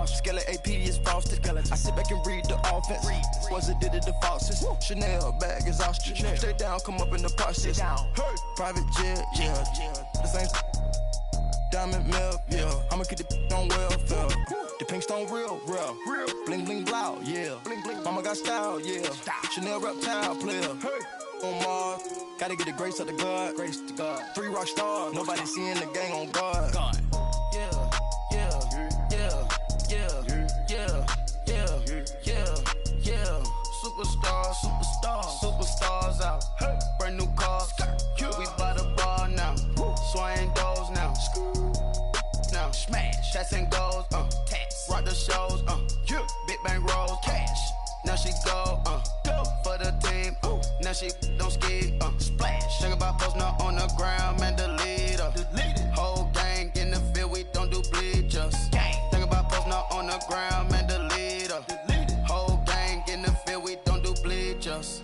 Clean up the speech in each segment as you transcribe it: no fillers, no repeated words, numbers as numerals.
Skeleton AP is frosted. I sit back and read the offense. Was it did it the Foxes? Chanel bag is ostrich. Stay down, come up in the process. Hey, private jet, yeah. The same diamond milk, yeah. I'ma keep the on welfare. The pink stone real. Bling bling blow, yeah. Mama got style, yeah. Chanel reptile player. Hey, on Mars, gotta get the grace of the God. 3 rock stars, nobody seeing the gang on guard. Superstars out. Hey. Brand new cars. We by the bar now. Swaying doors now. Now smash. Shots and goals. Tax. Rock the shows. Big bang rolls. Cash. Now she go. For the team. Now she don't ski. Splash. Think about posting up on the ground, man. The leader. Whole gang in the field. We don't do bleachers. Think about posting up on the ground, man. The leader. Whole gang in the field. We don't do bleachers.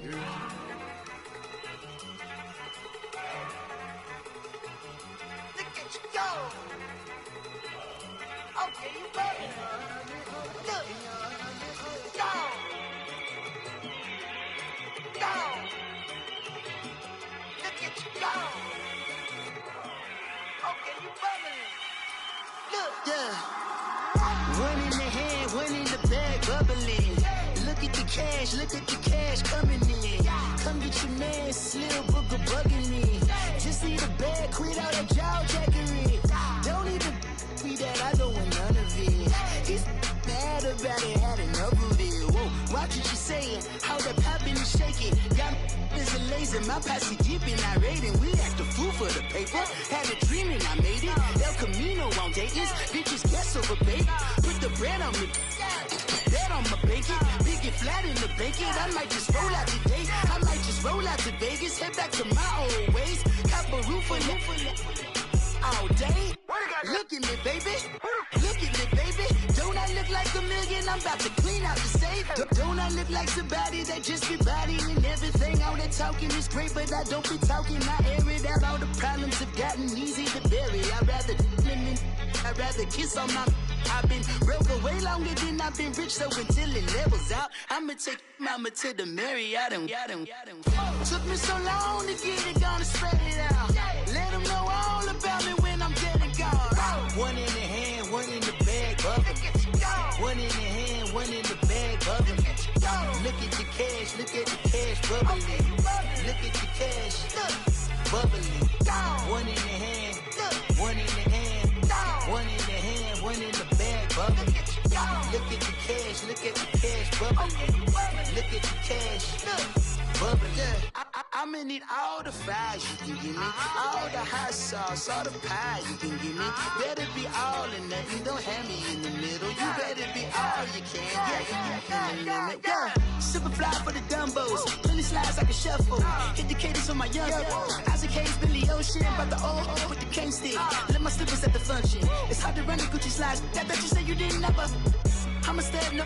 Okay, you ready? Look. Go. Look at you go. Okay, you bubbling. Look. Yeah. One in the hand, one in the bag, bubbling. Look at the cash coming in. Come get your man, Slim Booger bugging me. Just need a bag, quit out that jaw jackery. Don't even be that, I don't want none of it. It's bad about it, had enough of it. Whoa, watch what you saying, how that poppin' and shaking. Got is a laser, my posse deep and I raiding. We act a fool for the paper, had a dream and I made it. El Camino on Dayton's, bitches guess over bait. Put the bread on me, that on my bacon. Big and flat in the bacon, I might just roll out today. I might just roll out to Vegas, head back to my old ways. Cop a roof for all day. Look at me, baby. Look at me, baby. Don't I look like a million? I'm about to clean out the safe. Don't I look like somebody that just be bodying everything? All that talking is great, but I don't be talking. I air it out. All the problems have gotten easy to bury. I'd rather kiss on my. I've been broke for way longer than I've been rich, so until it levels out, I'ma take mama to the Marriott and took me so long to get it, gonna spread it out. Let them know all about me when I'm dead and gone. One in the hand, one in the bag, bubbling. One in the hand, one in the bag, bubbling. Look at the cash, bubbling. Look at the cash, bubbling. One in the hand, one in the hand, one in the hand, one in the bag, bubbling. Look at the cash, bubbling. Look at the cash, bubbling. I'ma need all the fries you can give me, all the hot sauce, all the pie you can give me. Better be all or nothing, don't have me in the middle. You better be all you can, yeah. Super fly for the Dumbos, plenty slides like a shuffle. Hit the cadence on my young Isaac Hayes, Billy Ocean, about the old with the cane stick. Let my slippers at the function. It's hard to run the Gucci slides. I bet you say you didn't never. I'ma step no.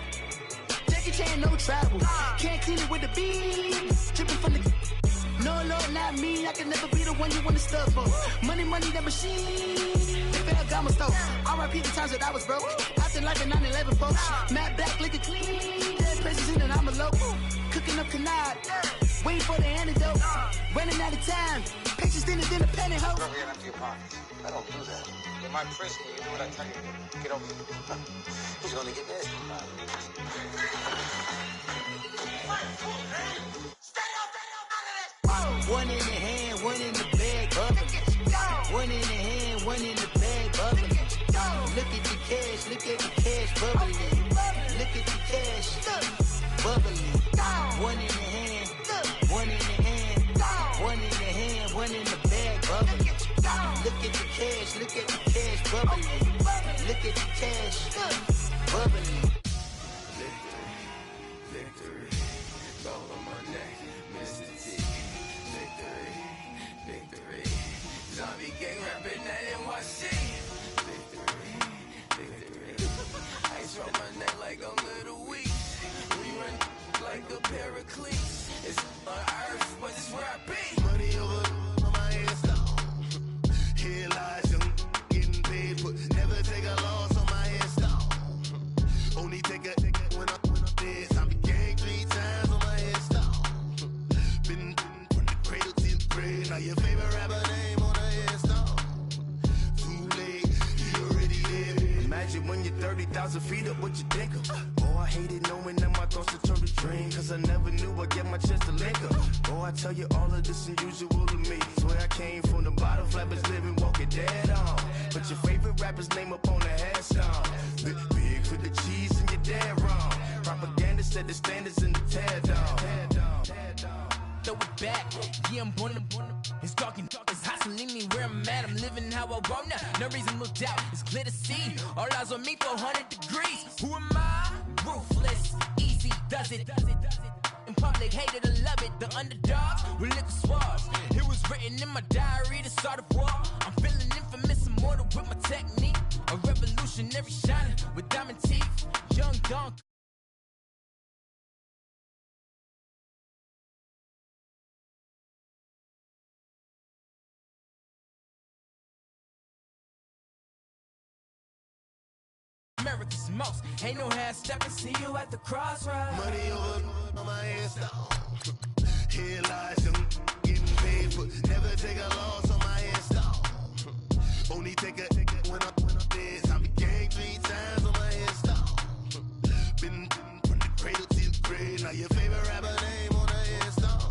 Jackie Chan, no travel. Can't clean it with the beat. Dripping from the. No, Lord, not me. I can never be the one you wanna stuff for. Money, that machine. They fell down my stove. R.I.P. the times that I was broke. Acting like a 9/11 folks. Matte black, liquor clean. Dead presents in and I'm a local. Cooking up canard. Waiting for the antidote. Running out of time. Pictures thinner than a penny hoe. Don't get empty your pockets. I don't do that. In my prison, you do what I tell you to. Get over it. He's gonna get this. One in the hand, one in the bag, bubbling. One in the hand, one in the bag, bubbling. Look at the cash, bubbling. Look at the cash, bubbling. One in the hand, one in the hand, one in the hand, one in the bag, bubbling. Look at the cash, bubbling. Look at the cash, bubbling. Victory, gold on my neck, Mr. T. Victory, zombie gang rapping at NYC. Victory, ice on my neck like I'm little weak. We run like a paraclete. It's on earth, but it's where I be. Money over on my headstone. Here lies young, getting paid for. Never take a loss on my headstone. Only take a when I'm dead. I be gang 3 times on my headstone. Been from the cradle to the grave. Now your favorite rapper name on the headstone. Too late, he already dead. Imagine when you're 30,000 feet up, what you think of? Oh, I hated knowing that my thoughts would turn to dream. Cause I never knew I'd get my chance to link up. Oh, I tell you all of this unusual to me. Swear I came from the bottom, flappers living, walking dead on. Put your favorite rapper's name up on the headstone. Big for the cheese and you're dead wrong. Propaganda set the standards in the tear down. Throw it back, yeah, I'm born to. It's dark, it's hustling me where I'm at. I'm living how I want now. No reason to doubt, it's clear to see. All eyes on me, 400 degrees. Who am I? Ruthless, easy, does it. In public, hated or love it. The underdogs with liquor swabs. It was written in my diary, the start of war. I'm feeling infamous, immortal with my technique. A revolutionary shining with diamond teeth. Young Don. America's most. Ain't no half stepping. See you at the crossroads. Money over on my headstone. Here lies young, getting paid, but never take a loss on my headstone. Only take a when I'm dead. I be gang 3 times on my headstone. Been from the cradle to the grave. Now your favorite rapper name on the headstone.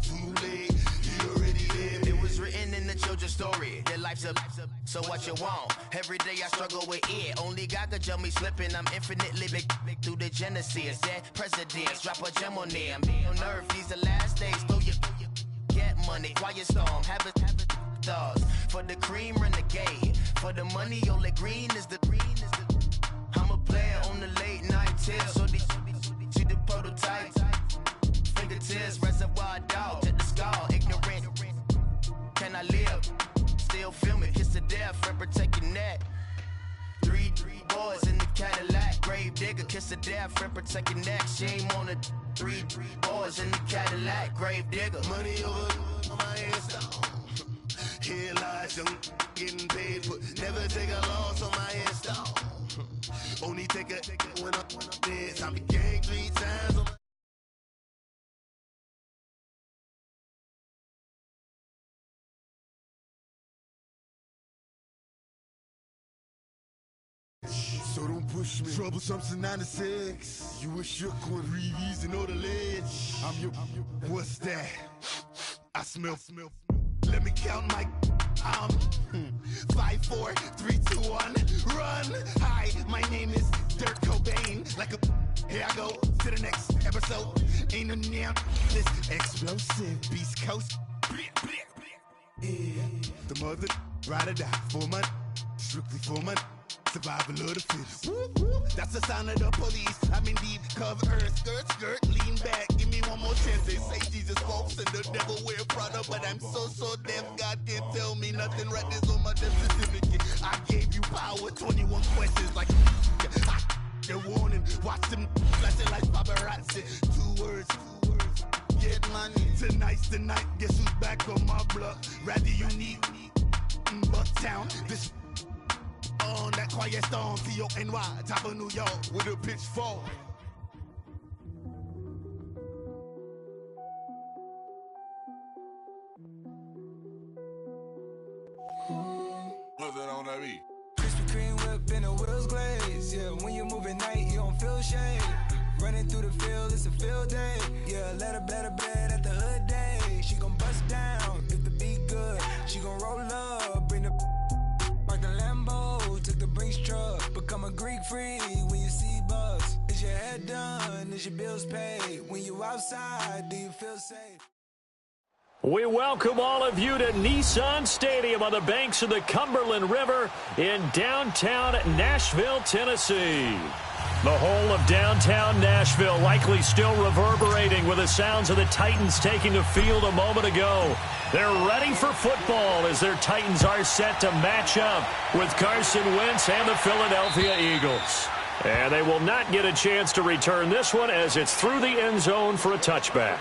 Too late, you already dead. It was written in the children's story. Their life's a so what you want? Every day I struggle with it. Only God could jump me slipping. I'm infinitely big through the genesis. Dead presidents, drop a gem on them. On earth, these the last days. Throw your get money. Quiet storm, have it stars. For the cream, renegade. For the money, only green is the. I'm a player on the late night tips. So these see the prototype. Fingertips, reservoir dog. Check the skull, ignorant. Can I live? Still film it, kiss to death, friend protect your neck. 3 boys in the Cadillac, grave digger, kiss to death, friend protect your neck. Shame on the 3 boys in the Cadillac, grave digger. Money over on my headstone. Here lies young, getting paid, but never take a loss on my headstone. Only take a when I'm dead. I be gang 3 times on my. So don't push me. Troublesome to 96. You a shook one. Reeves and know the ledge. I'm your. What's that? I smell. Let me count my. 5, 4, 3, 2, 1. Run. Hi, my name is Dirk Cobain. Like a. Here I go to the next episode. Ain't no damn this explosive Beast Coast. Yeah. The mother ride or die for money. Strictly for money. Survival of the fittest. That's the sound of the police. I'm indeed cover skirt, lean back. Give me one more chance. They say Jesus walks and the devil wear Prada, but I'm so deaf. God can't tell me nothing. Right this on my death certificate. I gave you power. 21 questions like they're warning. Watch them flashing like paparazzi. 2 words. Get money. Tonight's the night. Guess who's back on my block? Rather unique. Bucktown. This. On that quiet storm, T-O-N-Y, top of New York, with a pitchfork. What's that on that beat? Krispy Kreme whip and the wheels glaze. Yeah, when you move at night, you don't feel shade. Running through the field, it's a field day. Yeah, let her bed at the hood day. She gon' bust down if the beat good. She gon' roll up, bring the park the Lambo, took the Brinks truck. Become a Greek freak when you see bugs. Is your head done? Is your bills paid? When you outside, do you feel safe? We welcome all of you to Nissan Stadium on the banks of the Cumberland River in downtown Nashville, Tennessee. The whole of downtown Nashville likely still reverberating with the sounds of the Titans taking the field a moment ago. They're ready for football as their Titans are set to match up with Carson Wentz and the Philadelphia Eagles. And they will not get a chance to return this one as it's through the end zone for a touchback.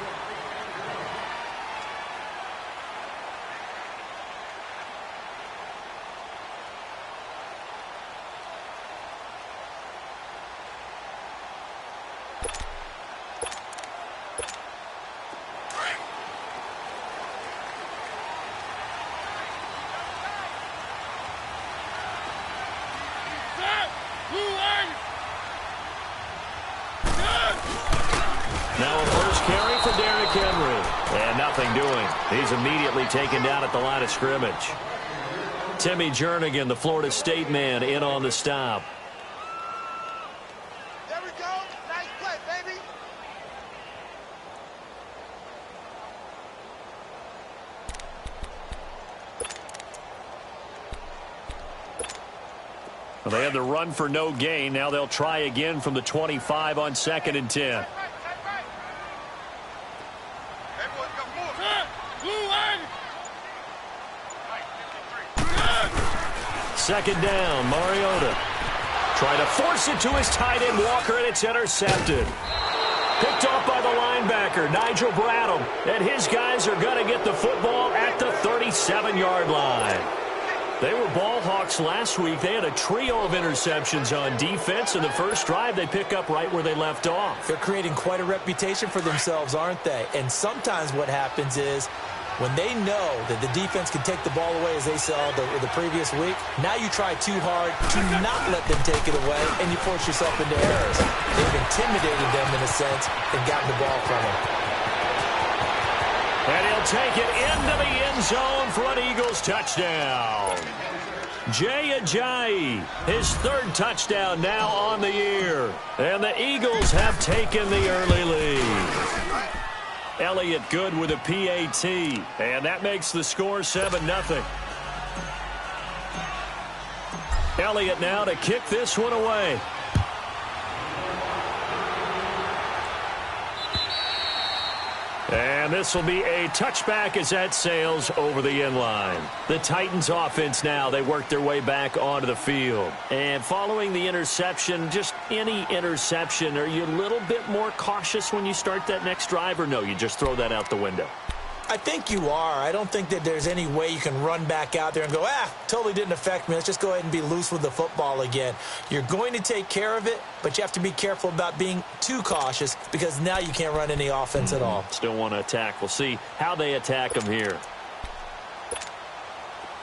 Now a first carry for Derrick Henry. And nothing doing. He's immediately taken down at the line of scrimmage. Timmy Jernigan, the Florida State man, in on the stop. There we go. Nice play, baby. Well, they had the run for no gain. Now they'll try again from the 25 on 2nd and 10. Second down, Mariota. Trying to force it to his tight end, Walker, and it's intercepted. Picked off by the linebacker, Nigel Bradham. And his guys are going to get the football at the 37-yard line. They were ball hawks last week. They had a trio of interceptions on defense. In the first drive, they pick up right where they left off. They're creating quite a reputation for themselves, aren't they? And sometimes what happens is when they know that the defense can take the ball away, as they saw the previous week, now you try too hard to not let them take it away, and you force yourself into errors. They've intimidated them in a sense and gotten the ball from them. And he'll take it into the end zone for an Eagles touchdown. Jay Ajayi, his 3rd touchdown now on the year. And the Eagles have taken the early lead. Elliott good with a PAT. And that makes the score 7-0. Elliott now to kick this one away. And this will be a touchback as that sails over the end line. The Titans offense now, they work their way back onto the field. And following the interception, just any interception, are you a little bit more cautious when you start that next drive, or no, you just throw that out the window? I think you are. I don't think that there's any way you can run back out there and go, totally didn't affect me. Let's just go ahead and be loose with the football again. You're going to take care of it, but you have to be careful about being too cautious because now you can't run any offense at all. Still want to attack. We'll see how they attack them here.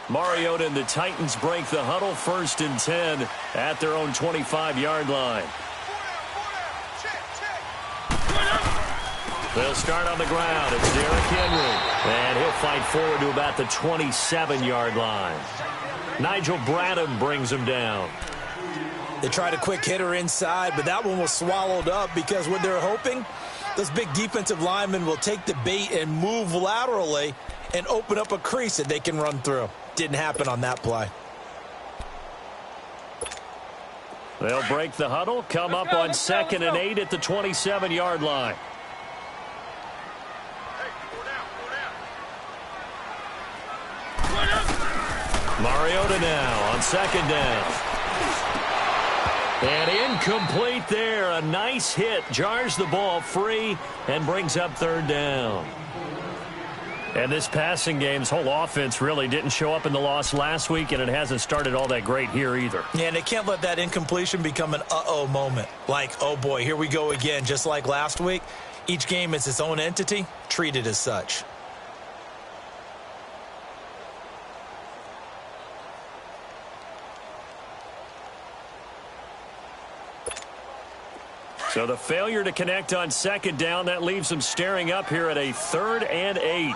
Mariota and the Titans break the huddle, 1st and 10 at their own 25-yard line. They'll start on the ground. It's Derrick Henry. And he'll fight forward to about the 27-yard line. Nigel Bradham brings him down. They tried a quick hitter inside, but that one was swallowed up because what they're hoping, those big defensive linemen will take the bait and move laterally and open up a crease that they can run through. Didn't happen on that play. They'll break the huddle, come up on 2nd and 8 at the 27-yard line. Mariota now on 2nd down. And incomplete there. A nice hit. Jars the ball free and brings up 3rd down. And this passing game's whole offense really didn't show up in the loss last week, and it hasn't started all that great here either. Yeah, and they can't let that incompletion become an uh-oh moment. Like, oh boy, here we go again. Just like last week, each game is its own entity, treated as such. So the failure to connect on 2nd down, that leaves them staring up here at a 3rd and 8.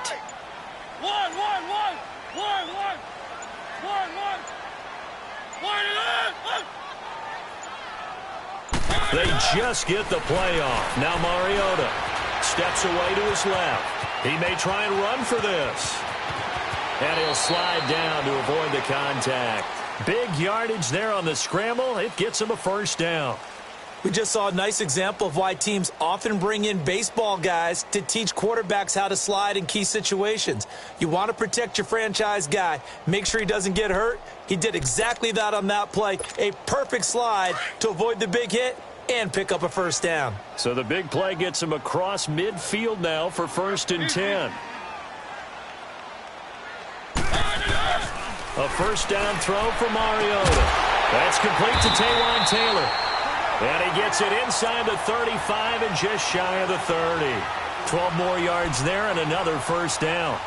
They just get the play off. Now Mariota steps away to his left. He may try and run for this. And he'll slide down to avoid the contact. Big yardage there on the scramble. It gets him a 1st down. We just saw a nice example of why teams often bring in baseball guys to teach quarterbacks how to slide in key situations. You want to protect your franchise guy. Make sure he doesn't get hurt. He did exactly that on that play. A perfect slide to avoid the big hit and pick up a 1st down. So the big play gets him across midfield now for 1st and 10. A 1st down throw for Mariota. That's complete to Taywan Taylor. And he gets it inside the 35 and just shy of the 30. 12 more yards there and another 1st down.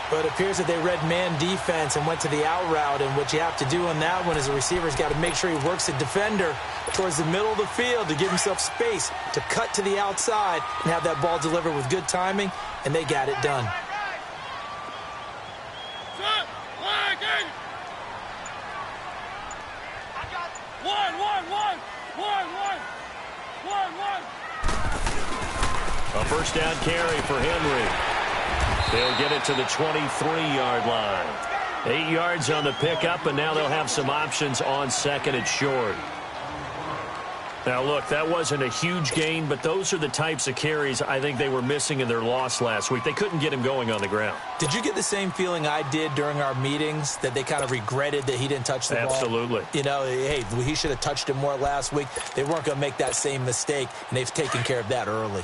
But it appears that they read man defense and went to the out route, and what you have to do on that one is the receiver's got to make sure he works the defender towards the middle of the field to give himself space to cut to the outside and have that ball delivered with good timing, and they got it done. A first down carry for Henry. They'll get it to the 23-yard line. 8 yards on the pickup, and now they'll have some options on second and short. Now, look, that wasn't a huge gain, but those are the types of carries I think they were missing in their loss last week. They couldn't get him going on the ground. Did you get the same feeling I did during our meetings, that they kind of regretted that he didn't touch the ball? Absolutely. You know, hey, he should have touched it more last week. They weren't going to make that same mistake, and they've taken care of that early.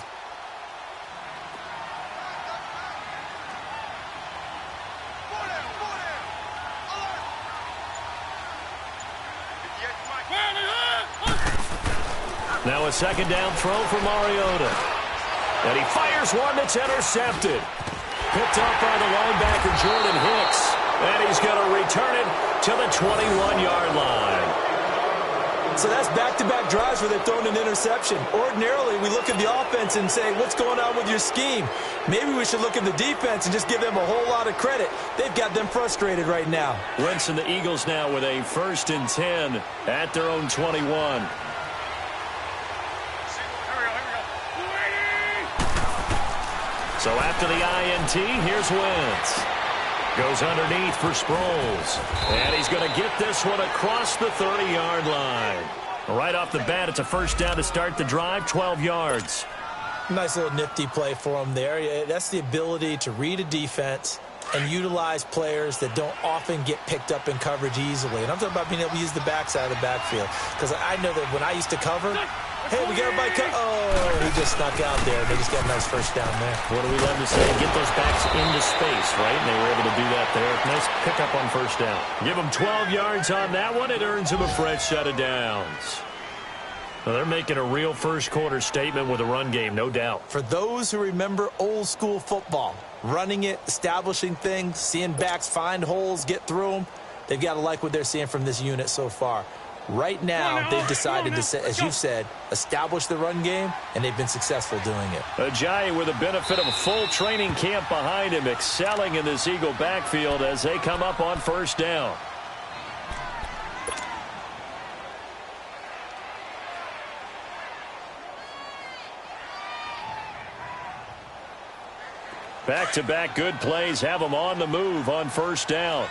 Now a second down throw for Mariota. And he fires one that's intercepted. Picked up by the linebacker, Jordan Hicks. And he's going to return it to the 21-yard line. So that's back-to-back drives where they're throwing an interception. Ordinarily, we look at the offense and say, what's going on with your scheme? Maybe we should look at the defense and just give them a whole lot of credit. They've got them frustrated right now. Wentz and the Eagles now with a 1st and 10 at their own 21. So after the INT, here's Wentz. Goes underneath for Sproles. And he's going to get this one across the 30-yard line. Right off the bat, it's a first down to start the drive, 12 yards. Nice little nifty play for him there. That's the ability to read a defense and utilize players that don't often get picked up in coverage easily. And I'm talking about being able to use the backside of the backfield. Because I know that when I used to cover, hey, we got everybody cut. Oh, he just snuck out there. They just got a nice first down there. What do we love to say? Get those backs into space, right? And they were able to do that there. Nice pickup on first down. Give them 12 yards on that one. It earns them a fresh set of downs. Well, they're making a real first-quarter statement with a run game, no doubt. For those who remember old-school football, running it, establishing things, seeing backs find holes, get through them, they've got to like what they're seeing from this unit so far. Right now, they've decided to, as you've said, establish the run game, and they've been successful doing it. Ajayi with the benefit of a full training camp behind him, excelling in this Eagle backfield as they come up on first down. Back-to-back good plays have them on the move on first down.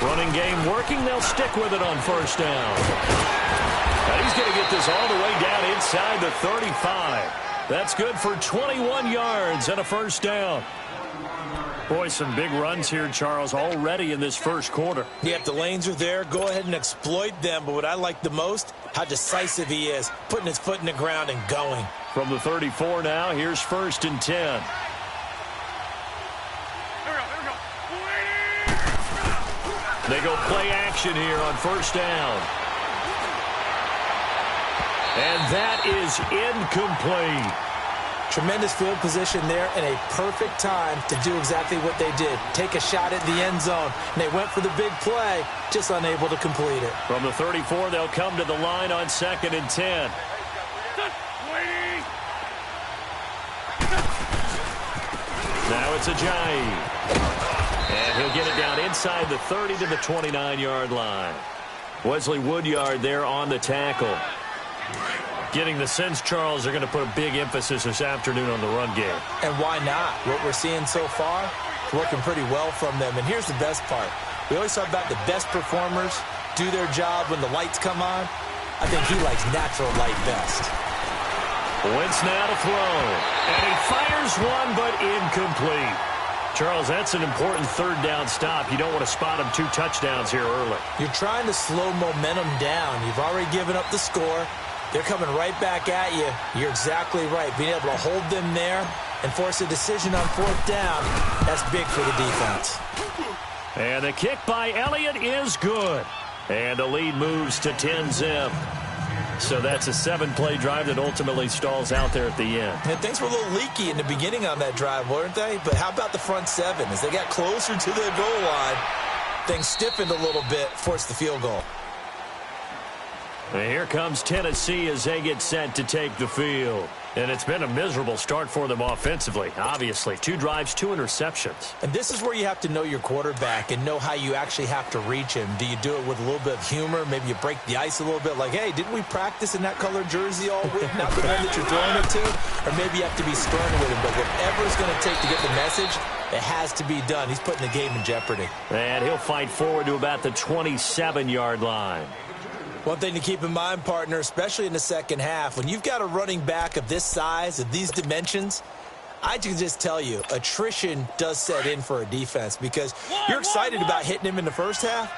Running game working. They'll stick with it on first down. And he's going to get this all the way down inside the 35. That's good for 21 yards and a first down. Boy, some big runs here, Charles, already in this first quarter. Yeah, if the lanes are there, go ahead and exploit them. But what I like the most, how decisive he is, putting his foot in the ground and going. From the 34 now, here's 1st and 10. They go play action here on first down. And that is incomplete. Tremendous field position there and a perfect time to do exactly what they did. Take a shot at the end zone. And they went for the big play, just unable to complete it. From the 34, they'll come to the line on 2nd and 10. Now it's Ajayi. And he'll get it down inside the 30 to the 29-yard line. Wesley Woodyard there on the tackle. Getting the sense, Charles, they're going to put a big emphasis this afternoon on the run game. And why not? What we're seeing so far, working pretty well from them. And here's the best part. We always talk about the best performers do their job when the lights come on. I think he likes natural light best. Wentz now to throw. And he fires one, but incomplete. Charles, that's an important third down stop. You don't want to spot him 2 touchdowns here early. You're trying to slow momentum down. You've already given up the score. They're coming right back at you. You're exactly right. Being able to hold them there and force a decision on 4th down, that's big for the defense. And the kick by Elliott is good. And the lead moves to 10-zip. So that's a 7-play drive that ultimately stalls out there at the end. And things were a little leaky in the beginning on that drive, weren't they? But how about the front 7? As they got closer to the goal line, things stiffened a little bit, forced the field goal. And here comes Tennessee as they get set to take the field. And it's been a miserable start for them offensively, obviously. 2 drives, 2 interceptions. And this is where you have to know your quarterback and know how you actually have to reach him. Do you do it with a little bit of humor? Maybe you break the ice a little bit like, hey, didn't we practice in that colored jersey all week? Not the one that you're throwing it to? Or maybe you have to be stern with him. But whatever it's going to take to get the message, it has to be done. He's putting the game in jeopardy. And he'll fight forward to about the 27-yard line. One thing to keep in mind, partner, especially in the second half, when you've got a running back of this size, of these dimensions, I can just tell you, attrition does set in for a defense because you're excited about hitting him in the first half.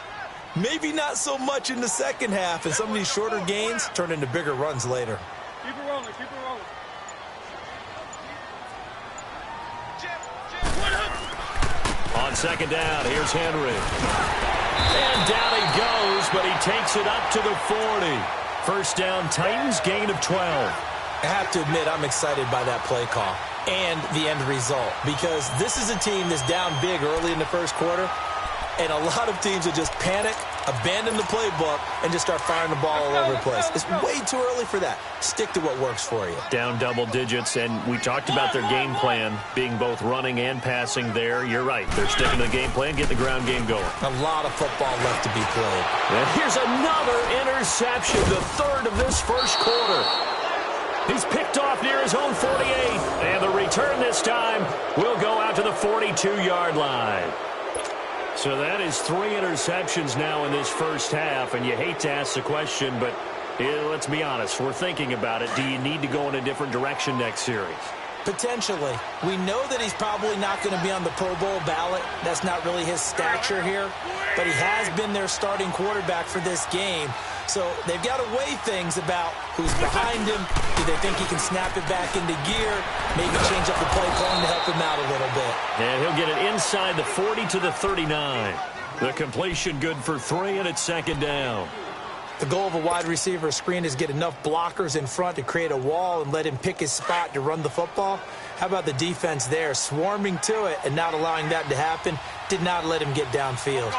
Maybe not so much in the second half, and some of these shorter gains turn into bigger runs later. Keep it rolling, keep it rolling. On second down, here's Henry. And down he goes, but he takes it up to the 40. First down, Titans, gain of 12. I have to admit, I'm excited by that play call and the end result because this is a team that's down big early in the first quarter, and a lot of teams will just panic, abandon the playbook, and just start firing the ball all over the place. It's way too early for that. Stick to what works for you. Down double digits, and we talked about their game plan being both running and passing there. You're right. They're sticking to the game plan, getting the ground game going. A lot of football left to be played. And here's another interception, the third of this first quarter. He's picked off near his own 48, and the return this time will go out to the 42-yard line. So that is 3 interceptions now in this first half, and you hate to ask the question, but let's be honest, we're thinking about it. Do you need to go in a different direction next series? Potentially. We know that he's probably not going to be on the Pro Bowl ballot. That's not really his stature here, but he has been their starting quarterback for this game. So they've got to weigh things about who's behind him. Do they think he can snap it back into gear? Maybe change up the play calling to help him out a little bit. And he'll get it inside the 40 to the 39. The completion good for 3, and it's second down. The goal of a wide receiver screen is get enough blockers in front to create a wall and let him pick his spot to run the football. How about the defense there, swarming to it and not allowing that to happen? Did not let him get downfield.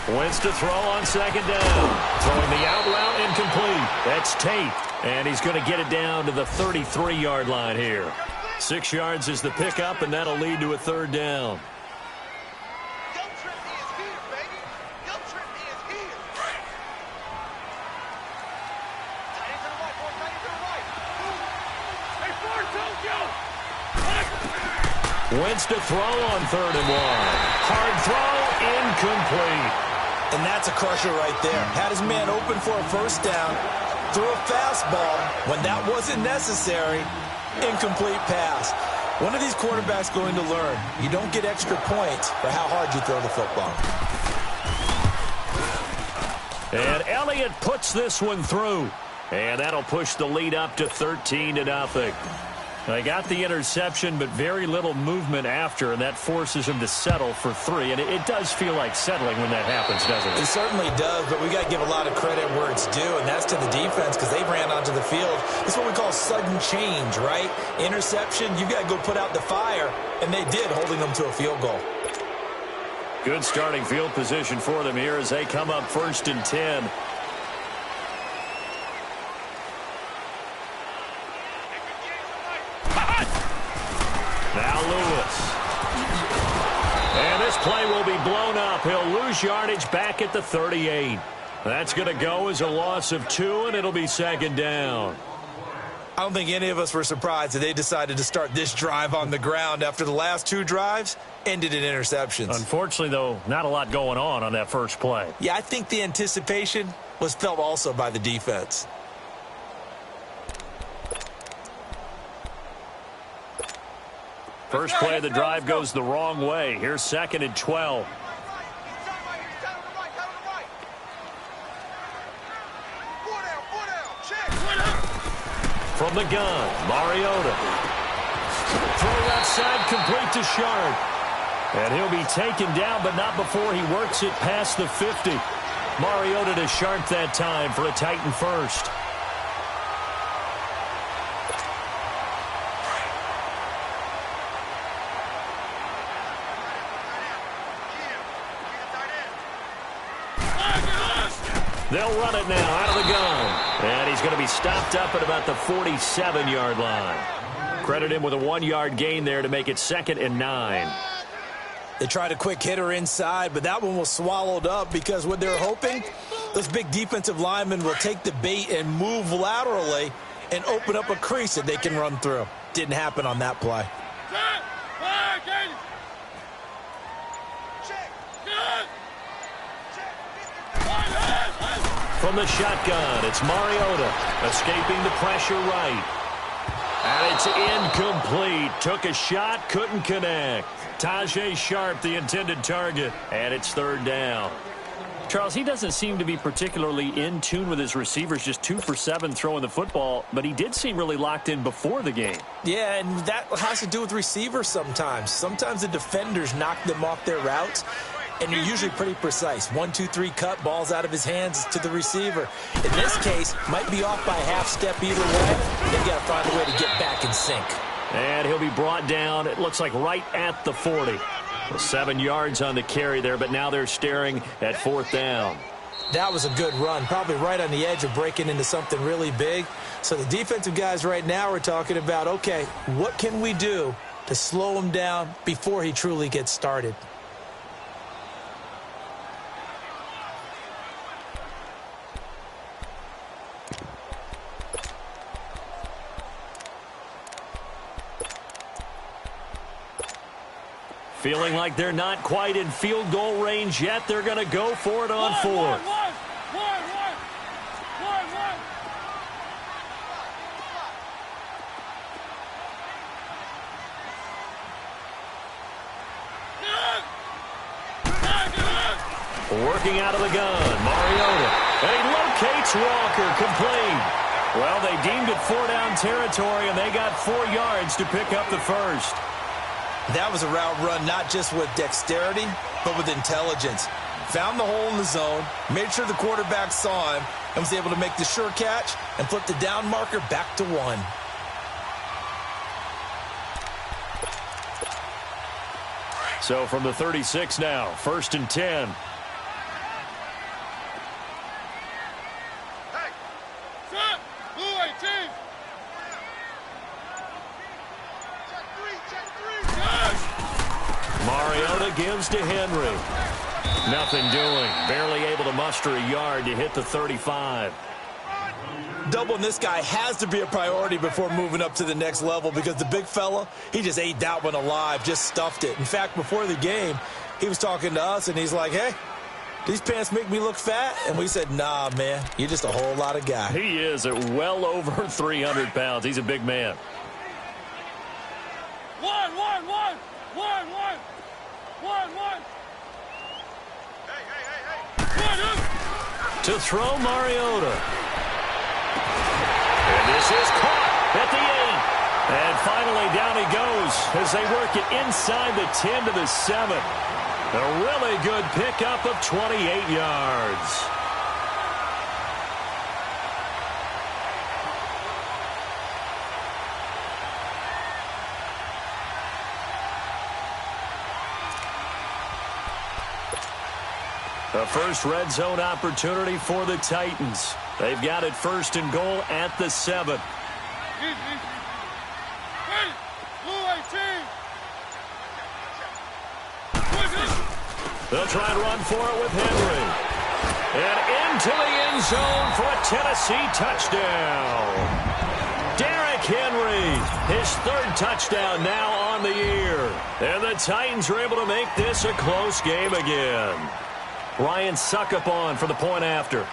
Wentz to throw on second down. Throwing the out route incomplete. That's Tate, and he's going to get it down to the 33-yard line here. 6 yards is the pickup, and that'll lead to a third down. Wentz to throw on 3rd and 1. Hard throw, incomplete. And that's a crusher right there. Had his man open for a first down, threw a fastball when that wasn't necessary, incomplete pass. One of these quarterbacks going to learn, you don't get extra points for how hard you throw the football. And Elliott puts this one through. And that'll push the lead up to 13-0. They got the interception, but very little movement after, and that forces him to settle for 3. And it does feel like settling when that happens, doesn't it? It certainly does, but we got to give a lot of credit where it's due, and that's to the defense because they ran onto the field. It's what we call sudden change, right? Interception, you got to go put out the fire, and they did, holding them to a field goal. Good starting field position for them here as they come up 1st and 10. Now Lewis. And this play will be blown up. He'll lose yardage back at the 38. That's going to go as a loss of 2, and it'll be second down. I don't think any of us were surprised that they decided to start this drive on the ground after the last 2 drives ended in interceptions. Unfortunately, though, not a lot going on that first play. Yeah, I think the anticipation was felt also by the defense. First play of the drive goes the wrong way. Here's 2nd and 12. From the gun, Mariota. Throw outside, complete to Sharp. And he'll be taken down, but not before he works it past the 50. Mariota to Sharp that time for a Titan first. They'll run it now out of the gun. And he's going to be stopped up at about the 47-yard line. Credit him with a 1-yard gain there to make it 2nd and 9. They tried a quick hitter inside, but that one was swallowed up because what they're hoping, those big defensive linemen will take the bait and move laterally and open up a crease that they can run through. Didn't happen on that play. From the shotgun, it's Mariota escaping the pressure right. And it's incomplete. Took a shot, couldn't connect. Tajay Sharp, the intended target, and it's 3rd down. Charles, he doesn't seem to be particularly in tune with his receivers, just 2 for 7 throwing the football, but he did seem really locked in before the game. Yeah, and that has to do with receivers sometimes. Sometimes the defenders knock them off their routes, and you're usually pretty precise. 1, 2, 3 cut, balls out of his hands to the receiver. In this case, might be off by half step either way. They've got to find a way to get back in sync. And he'll be brought down, it looks like right at the 40. 7 yards on the carry there, but now they're staring at 4th down. That was a good run, probably right on the edge of breaking into something really big. So the defensive guys right now are talking about, okay, what can we do to slow him down before he truly gets started? Feeling like they're not quite in field goal range yet. They're going to go for it on 4th. Working out of the gun, Mariota. And he locates Walker, complete. Well, they deemed it 4-down territory, and they got 4 yards to pick up the first. That was a route run not just with dexterity, but with intelligence. Found the hole in the zone, made sure the quarterback saw him, and was able to make the sure catch and flip the down marker back to 1. So from the 36 now, 1st and 10. Mariota gives to Henry. Nothing doing. Barely able to muster a yard to hit the 35. Doubling this guy has to be a priority before moving up to the next level because the big fella, he just ate that one alive, just stuffed it. In fact, before the game, he was talking to us, and he's like, hey, these pants make me look fat? And we said, nah, man, you're just a whole lot of guy. He is at well over 300 pounds. He's a big man. One. To throw Mariota. And this is caught at the 8. And finally down he goes as they work it inside the 10 to the 7. A really good pickup of 28 yards. A first red zone opportunity for the Titans. They've got it 1st and goal at the 7. They'll try and run for it with Henry. And into the end zone for a Tennessee touchdown. Derrick Henry, his 3rd touchdown now on the year. And the Titans are able to make this a close game again. Ryan Suckup on for the point after.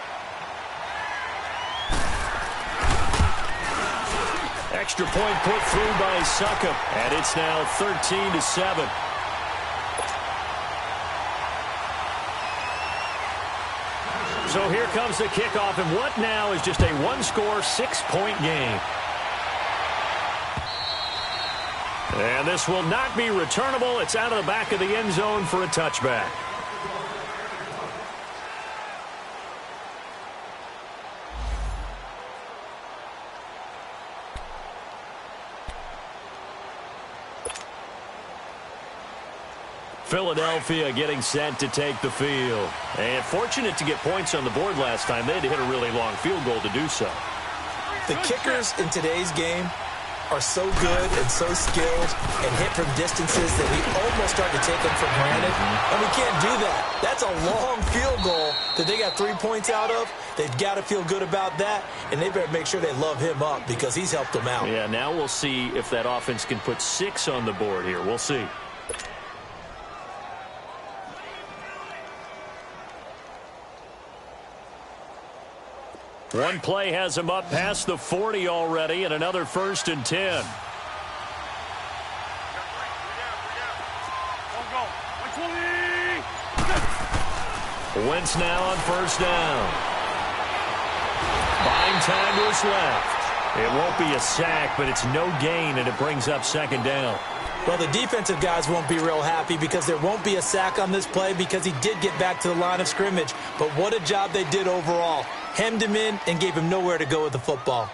Extra point put through by Suckup, and it's now 13-7. So here comes the kickoff, and what now is just a 1-score, 6-point game. And this will not be returnable. It's out of the back of the end zone for a touchback. Philadelphia getting set to take the field. And fortunate to get points on the board last time. They had to hit a really long field goal to do so. The kickers in today's game are so good and so skilled and hit from distances that we almost start to take them for granted. And we can't do that. That's a long field goal that they got 3 points out of. They've got to feel good about that, and they better make sure they love him up because he's helped them out. Yeah, now we'll see if that offense can put 6 on the board here. We'll see. One play has him up past the 40 already, and another 1st and 10. Wentz now on 1st down. Buying time to his left. It won't be a sack, but it's no gain, and it brings up 2nd down. Well, the defensive guys won't be real happy because there won't be a sack on this play because he did get back to the line of scrimmage. But what a job they did overall. Hemmed him in and gave him nowhere to go with the football.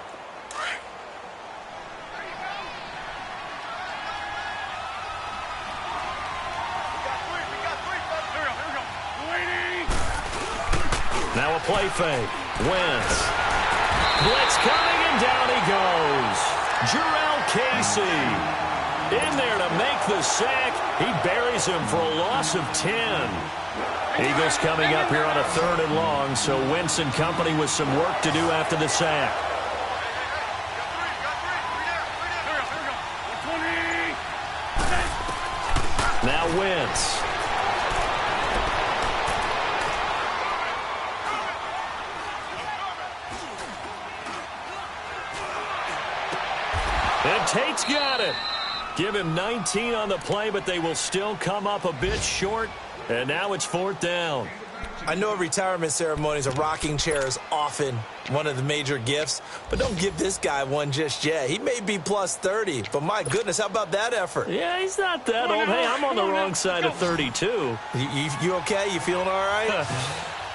Now a play fake. Wentz. Blitz coming, and down he goes. Jarrell Casey in there to make the sack. He buries him for a loss of 10. Eagles coming up here on a 3rd and long, so Wentz and company with some work to do after the sack. Now Wentz. And Tate's got it. Give him 19 on the play, but they will still come up a bit short. And now it's 4th down. I know at retirement ceremonies, a rocking chair is often one of the major gifts, but don't give this guy one just yet. He may be plus 30, but my goodness, how about that effort? Yeah, he's not that old. Hey, I'm on the wrong side of 32. You okay? You feeling all right?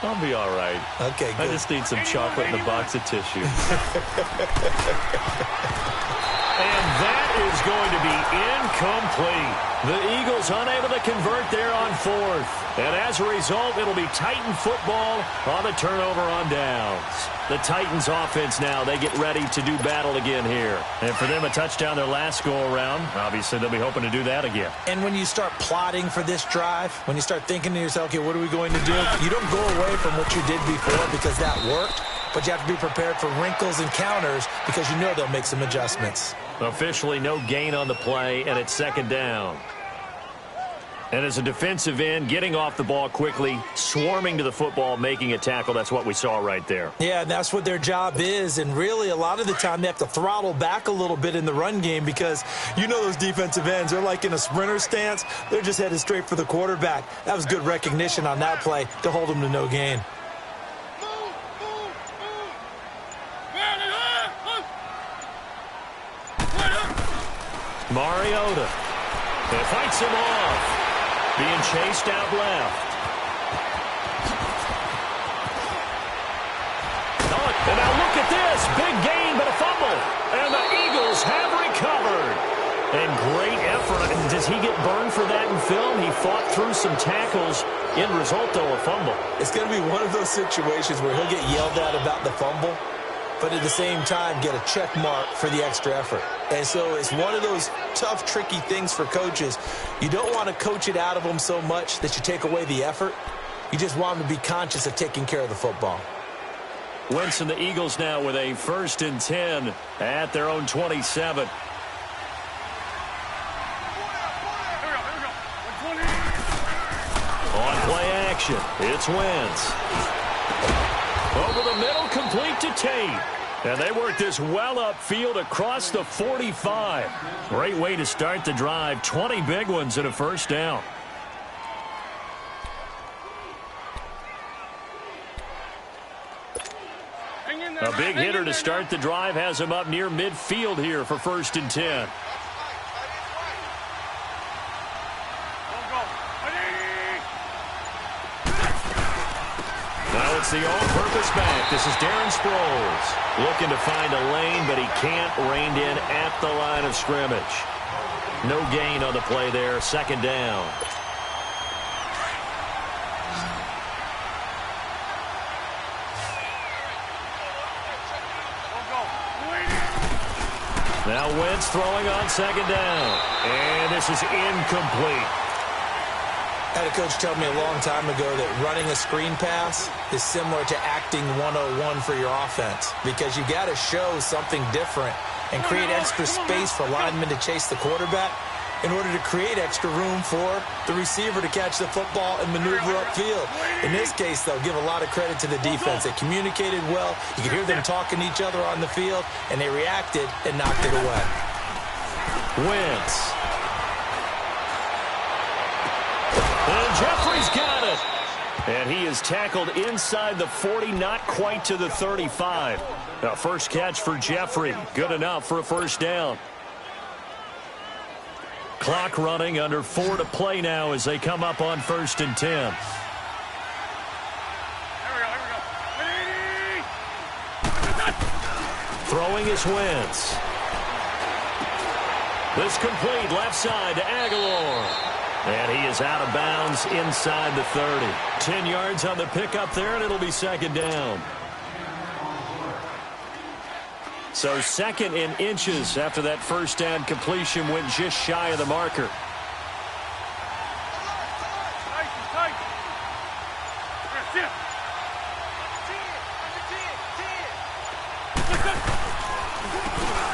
I'll be all right. Okay, good. I just need some chocolate and a box of tissue. And that is going to be incomplete. The Eagles unable to convert there on 4th. And as a result, it'll be Titan football on the turnover on downs. The Titans offense now, they get ready to do battle again here. And for them, a touchdown their last go-around. Obviously, they'll be hoping to do that again. And when you start plotting for this drive, when you start thinking to yourself, okay, what are we going to do? You don't go away from what you did before because that worked. But you have to be prepared for wrinkles and counters because you know they'll make some adjustments. Officially no gain on the play, and it's 2nd down. And as a defensive end, getting off the ball quickly, swarming to the football, making a tackle, that's what we saw right there. Yeah, and that's what their job is. And really, a lot of the time, they have to throttle back a little bit in the run game because you know those defensive ends, they're like in a sprinter stance. They're just headed straight for the quarterback. That was good recognition on that play to hold them to no gain. Mariota. It fights him off. Being chased out left. And now look at this. Big gain, but a fumble. And the Eagles have recovered. And great effort. Does he get burned for that in film? He fought through some tackles. End result, though, a fumble. It's going to be one of those situations where he'll get yelled at about the fumble, but at the same time get a check mark for the extra effort. And so it's one of those tough, tricky things for coaches. You don't want to coach it out of them so much that you take away the effort. You just want them to be conscious of taking care of the football. Wentz and the Eagles now with a 1st and 10 at their own 27. On play action, it's Wentz. Over the middle, complete to Tate. And they work this well upfield across the 45. Great way to start the drive. 20 big ones and a 1st down. A big hitter to start the drive has him up near midfield here for 1st and 10. Now it's the all-purpose back. This is Darren Sproles looking to find a lane, but he can't. Reined in at the line of scrimmage. No gain on the play there. 2nd down. Now Wentz throwing on second down. And this is incomplete. I had a coach tell me a long time ago that running a screen pass is similar to acting 101 for your offense, because you got to show something different and create extra space for linemen to chase the quarterback in order to create extra room for the receiver to catch the football and maneuver upfield. In this case, though, give a lot of credit to the defense. They communicated well. You could hear them talking to each other on the field, and they reacted and knocked it away. Wentz. And Jeffrey's got it. And he is tackled inside the 40, not quite to the 35. Now, first catch for Jeffrey. Good enough for a first down. Clock running, under 4 to play now as they come up on 1st and 10. Throwing is Wentz. This complete left side to Aguilar. And he is out of bounds inside the 30. 10 yards on the pickup there, and it'll be second down. So second in inches after that first down completion went just shy of the marker.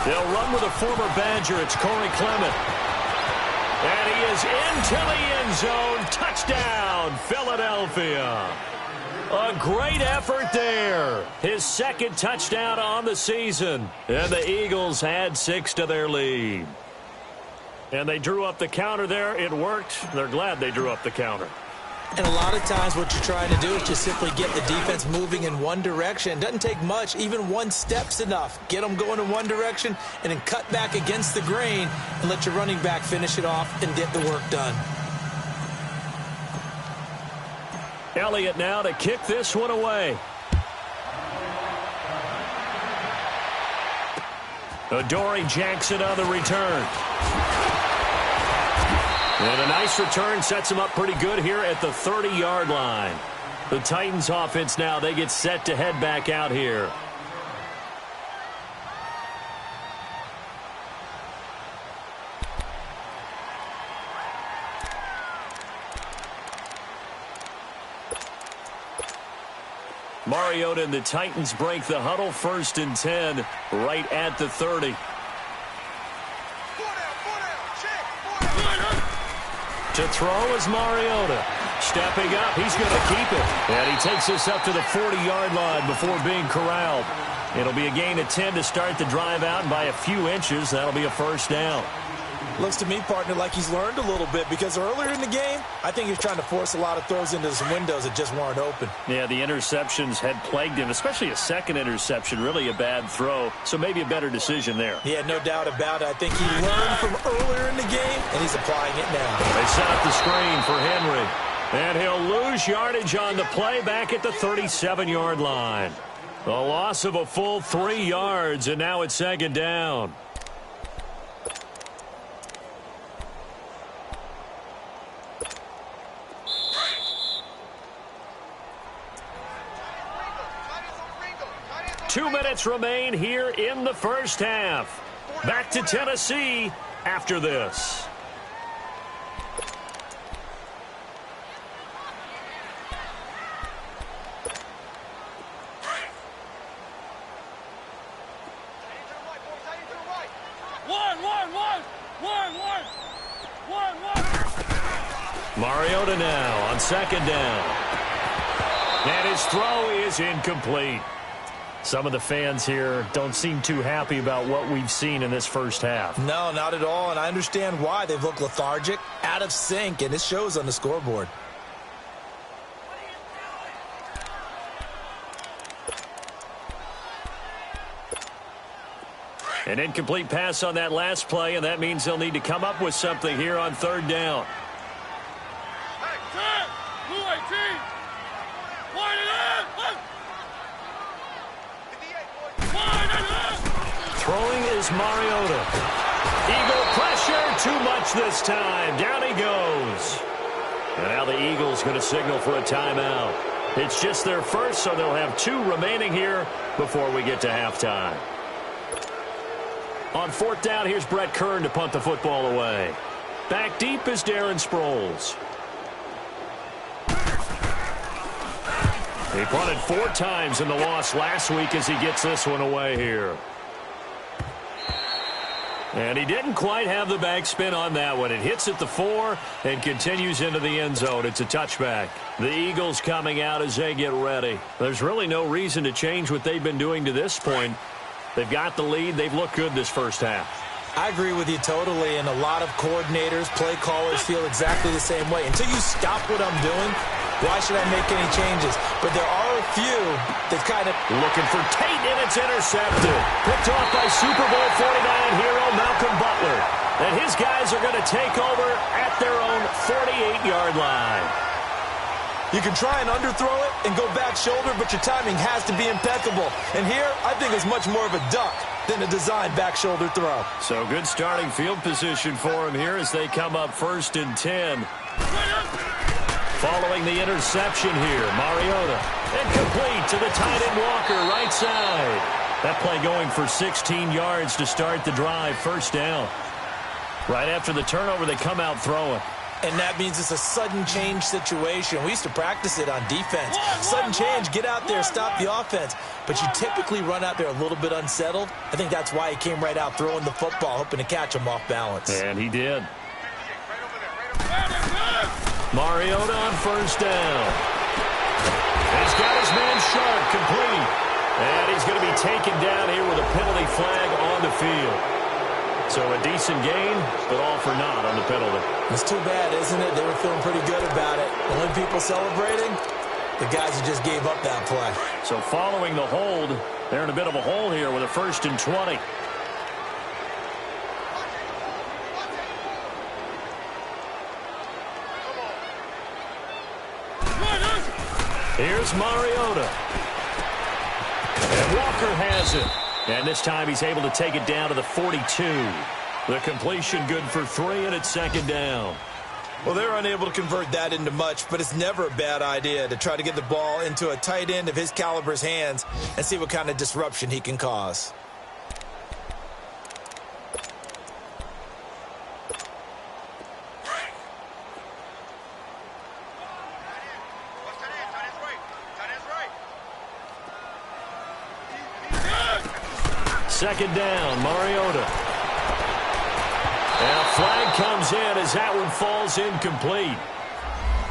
They'll run with a former Badger. It's Corey Clement. And he is into the end zone. Touchdown, Philadelphia. A great effort there. His second touchdown on the season. And the Eagles add 6 to their lead. And they drew up the counter there. It worked. They're glad they drew up the counter. And a lot of times what you're trying to do is just simply get the defense moving in one direction. It doesn't take much. Even one step's enough. Get them going in one direction and then cut back against the grain and let your running back finish it off and get the work done. Elliott now to kick this one away. Adoree Jackson on the return. And a nice return sets him up pretty good here at the 30-yard line. The Titans offense now, they get set to head back out here. Mariota and the Titans break the huddle, 1st and 10, right at the 30. To throw is Mariota. Stepping up, he's going to keep it. And he takes us up to the 40-yard line before being corralled. It'll be a gain of 10 to start the drive out, and by a few inches, that'll be a first down. Looks to me, partner, like he's learned a little bit, because earlier in the game, I think he's trying to force a lot of throws into some windows that just weren't open. Yeah, the interceptions had plagued him, especially a second interception, really a bad throw, so maybe a better decision there. Yeah, no doubt about it. I think he learned from earlier in the game, and he's applying it now. They set up the screen for Henry, and he'll lose yardage on the play back at the 37-yard line. A loss of a full 3 yards, and now it's second down. Two minutes remain here in the first half. Back to Tennessee after this. Mariota now on second down. And his throw is incomplete. Some of the fans here don't seem too happy about what we've seen in this first half. No, not at all, and I understand why. They've looked lethargic, out of sync, and it shows on the scoreboard. An incomplete pass on that last play, and that means they'll need to come up with something here on third down. Throwing is Mariota. Eagle pressure, too much this time. Down he goes. And now the Eagles going to signal for a timeout. It's just their first, so they'll have 2 remaining here before we get to halftime. On fourth down, here's Brett Kern to punt the football away. Back deep is Darren Sproles. He punted 4 times in the loss last week as he gets this one away here. And he didn't quite have the backspin on that one. It hits at the 4 and continues into the end zone. It's a touchback. The Eagles coming out as they get ready. There's really no reason to change what they've been doing to this point. They've got the lead. They've looked good this first half. I agree with you totally, and a lot of coordinators, play callers feel exactly the same way. Until you stop what I'm doing, why should I make any changes? But there are a few that kind of... Looking for Tate, and it's intercepted. Picked off by Super Bowl 49 hero Malcolm Butler. And his guys are going to take over at their own 48-yard line. You can try and underthrow it and go back shoulder, but your timing has to be impeccable. And here, I think it's much more of a duck than a designed back shoulder throw. So good starting field position for him here as they come up 1st and 10. Following the interception here, Mariota. Incomplete to the tight end Walker, right side. That play going for 16 yards to start the drive, 1st down. Right after the turnover, they come out throwing. And that means it's a sudden change situation. We used to practice it on defense. Sudden change, get out there, stop the offense. But you typically run out there a little bit unsettled. I think that's why he came right out throwing the football, hoping to catch him off balance. And he did. Mariota on 1st down. He's got his man Sharp complete. And he's going to be taken down here with a penalty flag on the field. So a decent gain, but all for naught on the penalty. It's too bad, isn't it? They were feeling pretty good about it. And when people celebrating, the guys who just gave up that play. So following the hold, they're in a bit of a hole here with a 1st and 20. Here's Mariota. And Walker has it. And this time he's able to take it down to the 42. The completion good for 3, and it's 2nd down. Well, they're unable to convert that into much, but it's never a bad idea to try to get the ball into a tight end of his caliber's hands and see what kind of disruption he can cause. Second down, Mariota. And a flag comes in as that one falls incomplete.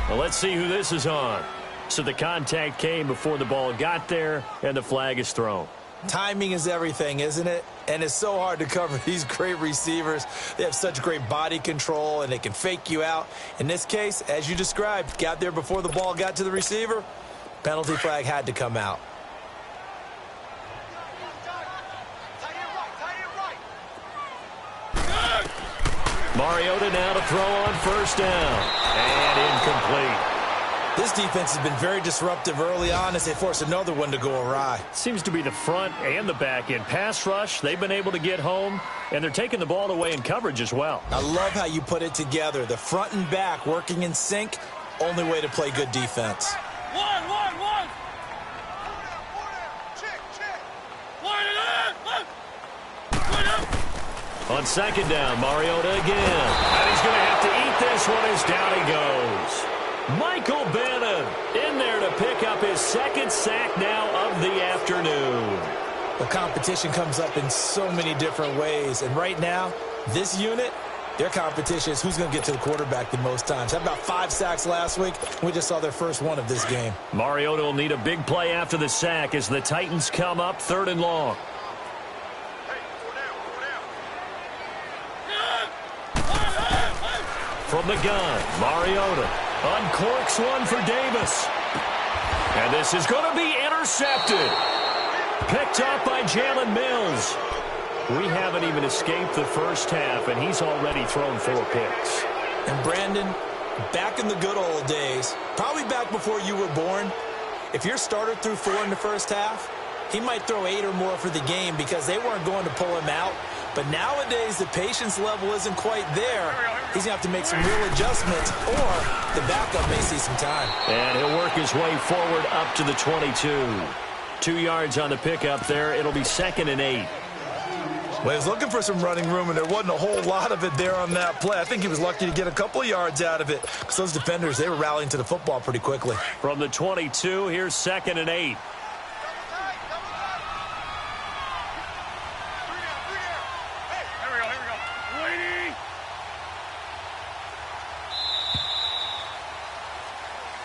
Well, let's see who this is on. So the contact came before the ball got there, and the flag is thrown. Timing is everything, isn't it? And it's so hard to cover these great receivers. They have such great body control, and they can fake you out. In this case, as you described, got there before the ball got to the receiver. Penalty flag had to come out. Mariota now to throw on 1st down. And incomplete. This defense has been very disruptive early on as they force another one to go awry. Seems to be the front and the back end. Pass rush, they've been able to get home, and they're taking the ball away in coverage as well. I love how you put it together. The front and back working in sync, only way to play good defense. One. On 2nd down, Mariota again. And he's going to have to eat this one as down he goes. Michael Bannon in there to pick up his 2nd sack now of the afternoon. The competition comes up in so many different ways. And right now, this unit, their competition is who's going to get to the quarterback the most times. Had about 5 sacks last week. We just saw their first one of this game. Mariota will need a big play after the sack as the Titans come up 3rd and long. From the gun, Mariota uncorks one for Davis. And this is going to be intercepted. Picked up by Jalen Mills. We haven't even escaped the first half, and he's already thrown 4 picks. And Brandon, back in the good old days, probably back before you were born, if your starter threw 4 in the first half, he might throw 8 or more for the game because they weren't going to pull him out. But nowadays, the patience level isn't quite there. He's going to have to make some real adjustments, or the backup may see some time. And he'll work his way forward up to the 22. 2 yards on the pickup there. It'll be 2nd and 8. Well, he was looking for some running room, and there wasn't a whole lot of it there on that play. I think he was lucky to get a couple of yards out of it because those defenders, they were rallying to the football pretty quickly. From the 22, here's 2nd and 8.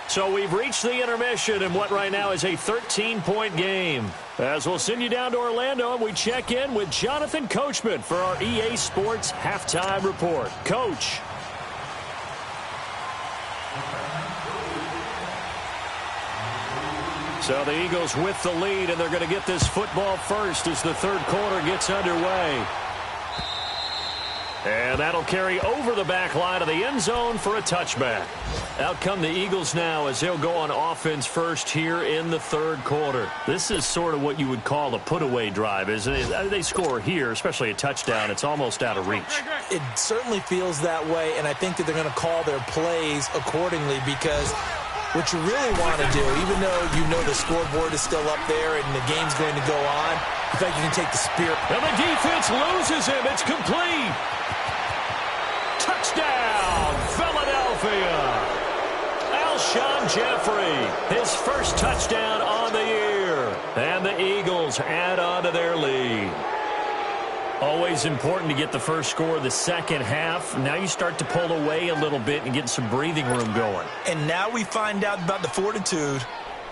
So we've reached the intermission in what right now is a 13-point game. As we'll send you down to Orlando, and we check in with Jonathan Coachman for our EA Sports Halftime Report. Coach. So the Eagles with the lead, and they're going to get this football first as the third quarter gets underway. And that'll carry over the back line of the end zone for a touchback. Out come the Eagles now as they'll go on offense first here in the third quarter. This is sort of what you would call a put-away drive, isn't it? They score here, especially a touchdown. It's almost out of reach. It certainly feels that way, and I think that they're going to call their plays accordingly because what you really want to do, even though you know the scoreboard is still up there and the game's going to go on, in fact, you can take the spirit. And the defense loses him. It's complete. Touchdown, Philadelphia. Alshon Jeffrey, his first touchdown on the year. And the Eagles add on to their lead. Always important to get the first score of the second half. Now you start to pull away a little bit and get some breathing room going. And now we find out about the fortitude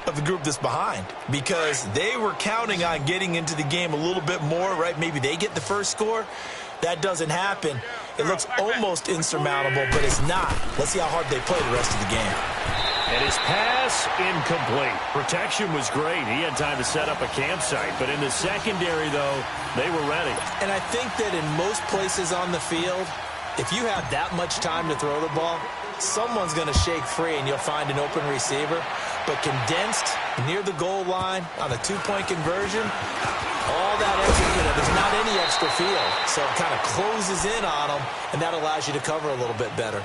of the group that's behind because they were counting on getting into the game a little bit more, right? Maybe they get the first score. That doesn't happen. It looks almost insurmountable, but it's not. Let's see how hard they play the rest of the game. And his pass, incomplete. Protection was great. He had time to set up a campsite. But in the secondary, though, they were ready. And I think that in most places on the field, if you have that much time to throw the ball, someone's going to shake free and you'll find an open receiver. But condensed near the goal line on a two-point conversion, all that extra, there's not any extra field. So it kind of closes in on them, and that allows you to cover a little bit better.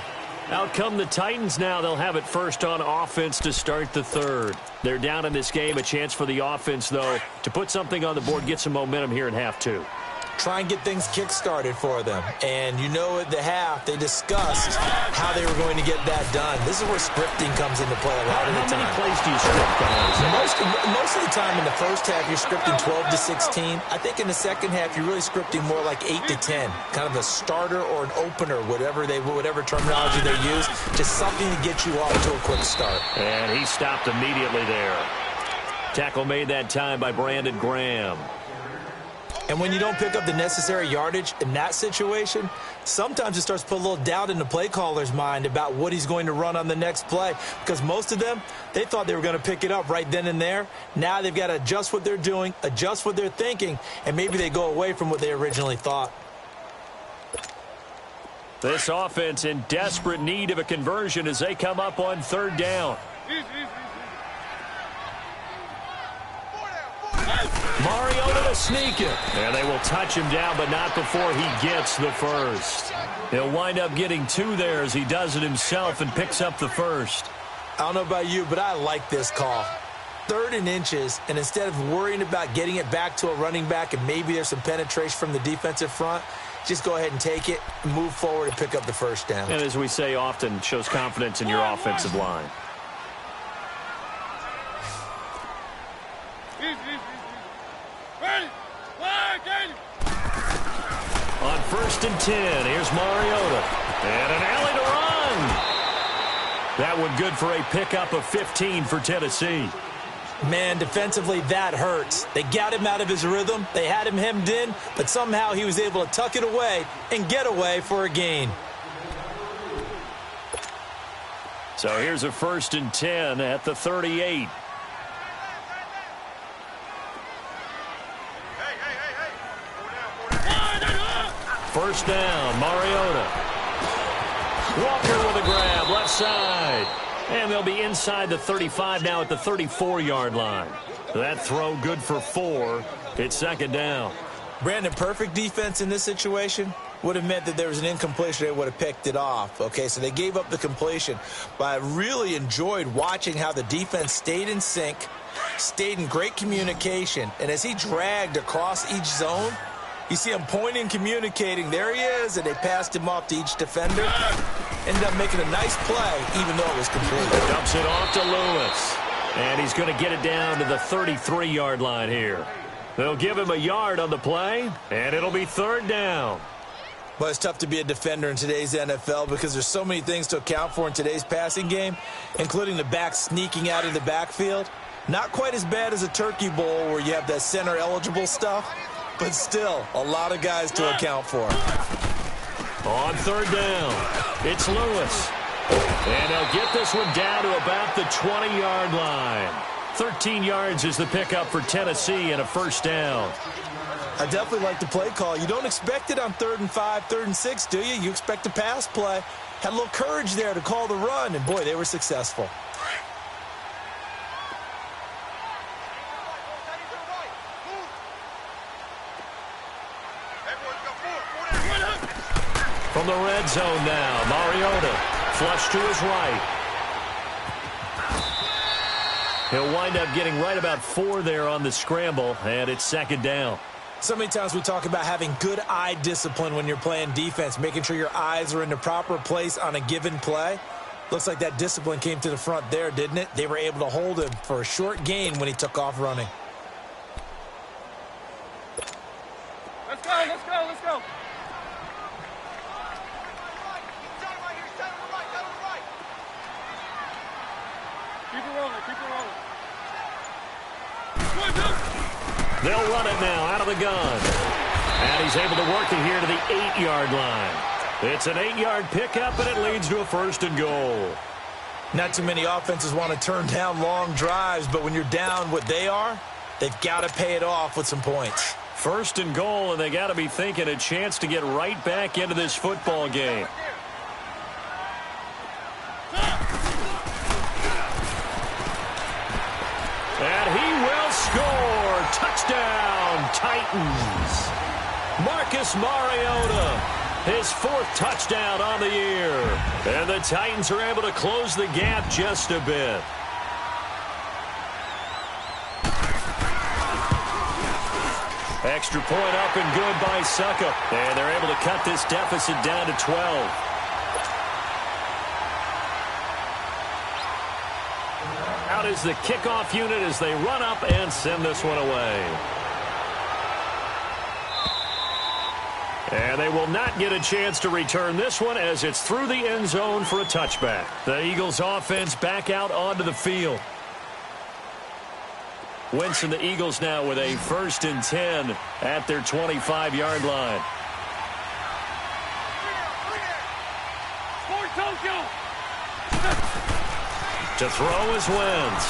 Out come the Titans now. They'll have it first on offense to start the third. They're down in this game. A chance for the offense, though, to put something on the board, get some momentum here in half two. Try and get things kick-started for them. And you know at the half, they discussed how they were going to get that done. This is where scripting comes into play a lot of the time. How many plays do you script? Most of the time in the first half, you're scripting 12 to 16. I think in the second half, you're really scripting more like 8 to 10. Kind of a starter or an opener, whatever terminology they use. Just something to get you off to a quick start. And he stopped immediately there. Tackle made that time by Brandon Graham. And when you don't pick up the necessary yardage in that situation, sometimes it starts to put a little doubt in the play caller's mind about what he's going to run on the next play. Because most of them, they thought they were going to pick it up right then and there. Now they've got to adjust what they're doing, adjust what they're thinking, and maybe they go away from what they originally thought. This offense in desperate need of a conversion as they come up on third down. Mariota to sneak it. And they will touch him down, but not before he gets the first. He'll wind up getting two there as he does it himself and picks up the first. I don't know about you, but I like this call. 3rd and inches, and instead of worrying about getting it back to a running back and maybe there's some penetration from the defensive front, just go ahead and take it, move forward, and pick up the first down. And as we say often, shows confidence in your offensive line. On 1st and 10, here's Mariota. And an alley to run. That one good for a pickup of 15 for Tennessee. Man, defensively, that hurts. They got him out of his rhythm. They had him hemmed in, but somehow he was able to tuck it away and get away for a gain. So here's a 1st and 10 at the 38. First down, Mariota. Walker with a grab, left side. And they'll be inside the 35 now at the 34-yard line. That throw good for 4. It's 2nd down. Brandon, perfect defense in this situation would have meant that there was an incompletion. They would have picked it off. Okay, so they gave up the completion. But I really enjoyed watching how the defense stayed in sync, stayed in great communication. And as he dragged across each zone, You see him pointing, communicating. There he is, and they passed him off to each defender. Ended up making a nice play, even though it was complete. Dumps it off to Lewis. And he's going to get it down to the 33-yard line here. They'll give him a yard on the play, and it'll be third down. Well, it's tough to be a defender in today's NFL because there's so many things to account for in today's passing game, including the back sneaking out of the backfield. Not quite as bad as a turkey bowl where you have that center-eligible stuff, but still a lot of guys to account for. On third down, it's Lewis. And they'll get this one down to about the 20-yard line. 13 yards is the pickup for Tennessee and a first down. I definitely like the play call. You don't expect it on 3rd and 5, 3rd and 6, do you? You expect a pass play. Had a little courage there to call the run, and boy, they were successful. From the red zone now, Mariota flush to his right. He'll wind up getting right about 4 there on the scramble, and it's second down. So many times we talk about having good eye discipline when you're playing defense, making sure your eyes are in the proper place on a given play. Looks like that discipline came to the front there, didn't it? They were able to hold him for a short gain when he took off running. Let's go, let's go, let's go. Keep it rolling, keep it rolling. They'll run it now out of the gun. And he's able to work it here to the 8-yard line. It's an 8-yard pickup, and it leads to a first and goal. Not too many offenses want to turn down long drives, but when you're down what they are, they've got to pay it off with some points. First and goal, and they got to be thinking a chance to get right back into this football game. And he will score. Touchdown, Titans. Marcus Mariota, his 4th touchdown on the year. And the Titans are able to close the gap just a bit. Extra point up and good by Suckup. And they're able to cut this deficit down to 12. Out is the kickoff unit as they run up and send this one away. And they will not get a chance to return this one as it's through the end zone for a touchback. The Eagles offense back out onto the field. Wentz and the Eagles now with a 1st and 10 at their 25-yard line. To throw is Wentz.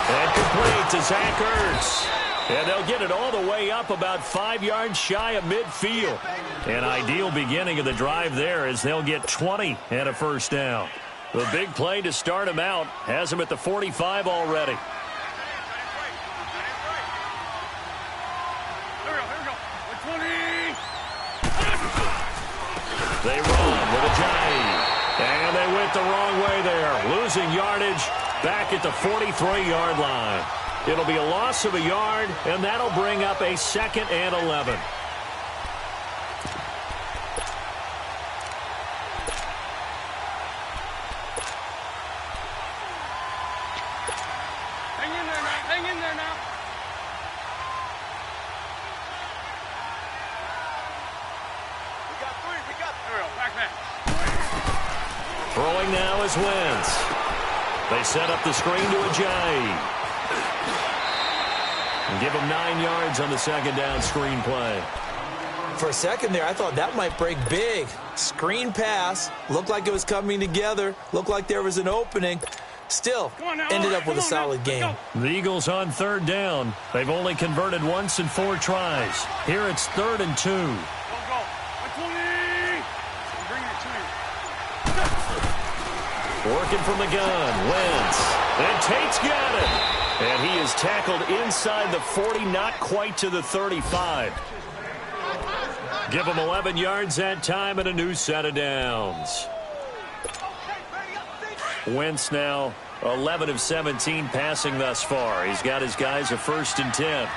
And complete to Zach Ertz. And they'll get it all the way up about 5 yards shy of midfield. An ideal beginning of the drive there as they'll get 20 and a first down. The big play to start him out has him at the 45 already. They run with Ajayi. And they went the wrong way there. Losing yardage back at the 43-yard line. It'll be a loss of a yard, and that'll bring up a 2nd and 11. Hang in there now, hang in there now. We got 3, we got 3. Back. Throwing now is Wentz. They set up the screen to Ajayi. And give him 9 yards on the 2nd down screen play. For a second there, I thought that might break big. Screen pass. Looked like it was coming together. Looked like there was an opening. Still, ended up with a solid game. The Eagles on 3rd down. They've only converted once in 4 tries. Here it's 3rd and 2. Go. Working from the gun, Wentz. And Tate's got it. And he is tackled inside the 40, not quite to the 35. Give him 11 yards that time and a new set of downs. Wentz now 11 of 17 passing thus far. He's got his guys a 1st and 10.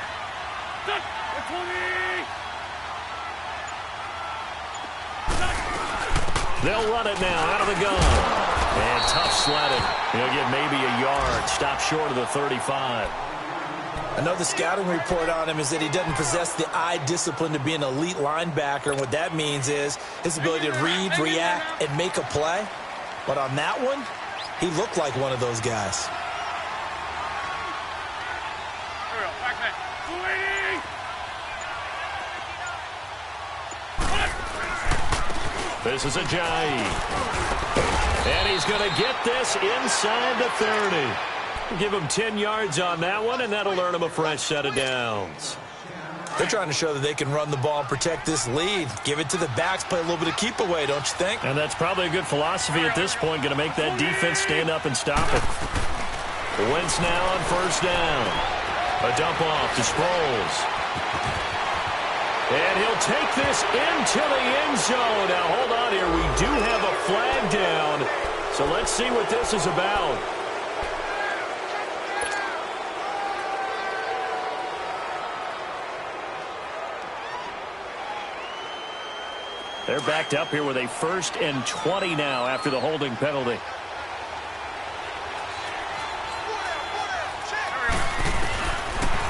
They'll run it now out of the gun. And tough sledding. He'll get maybe a yard. Stop short of the 35. I know the scouting report on him is that he doesn't possess the eye discipline to be an elite linebacker. And what that means is his ability to read, react, and make a play. But on that one, he looked like one of those guys. This is Ajayi. And he's going to get this inside the 30. Give him 10 yards on that one, and that'll earn him a fresh set of downs. They're trying to show that they can run the ball and protect this lead. Give it to the backs, play a little bit of keep away, don't you think? And that's probably a good philosophy at this point, going to make that defense stand up and stop it. Wentz now on first down. A dump off to Sproles. And he'll take this into the end zone. Now, hold on here. We do have a flag down. So let's see what this is about. They're backed up here with a 1st and 20 now after the holding penalty.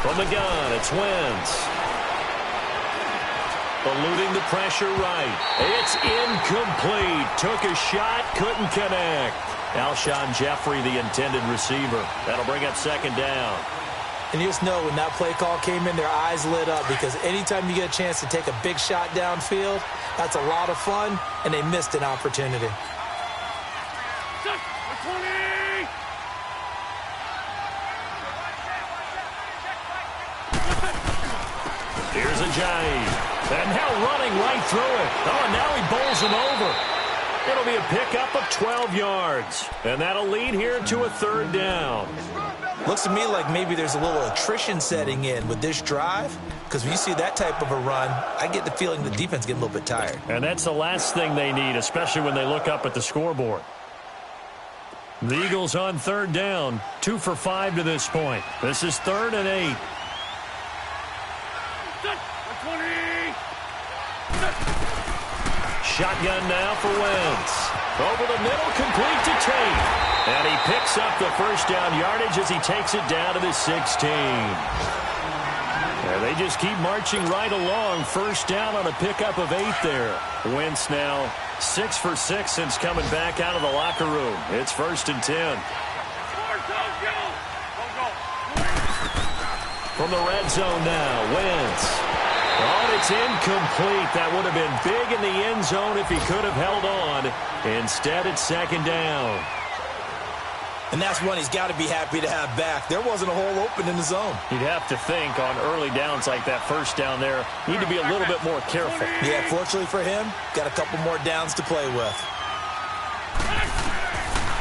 From the gun, it's Wentz. Eluding the pressure right. It's incomplete. Took a shot, couldn't connect. Alshon Jeffrey, the intended receiver. That'll bring up 2nd down. And you just know when that play call came in, their eyes lit up because anytime you get a chance to take a big shot downfield, that's a lot of fun, and they missed an opportunity. Here's Ajayi. And now running right through it. Oh, and now he bowls him over. It'll be a pickup of 12 yards. And that'll lead here to a 3rd down. Looks to me like maybe there's a little attrition setting in with this drive. Because when you see that type of a run, I get the feeling the defense getting a little bit tired. And that's the last thing they need, especially when they look up at the scoreboard. The Eagles on 3rd down. 2 for 5 to this point. This is 3rd and 8. Shotgun now for Wentz. Over the middle, complete to Tate. And he picks up the 1st down yardage as he takes it down to the 16. And they just keep marching right along. 1st down on a pickup of 8 there. Wentz now 6 for 6 since coming back out of the locker room. It's 1st and 10. From the red zone now, Wentz. Oh, it's incomplete. That would have been big in the end zone if he could have held on. Instead, it's 2nd down. And that's one he's got to be happy to have back. There wasn't a hole open in the zone. You'd have to think on early downs like that 1st down there, need to be a little bit more careful. Yeah, fortunately for him, got a couple more downs to play with.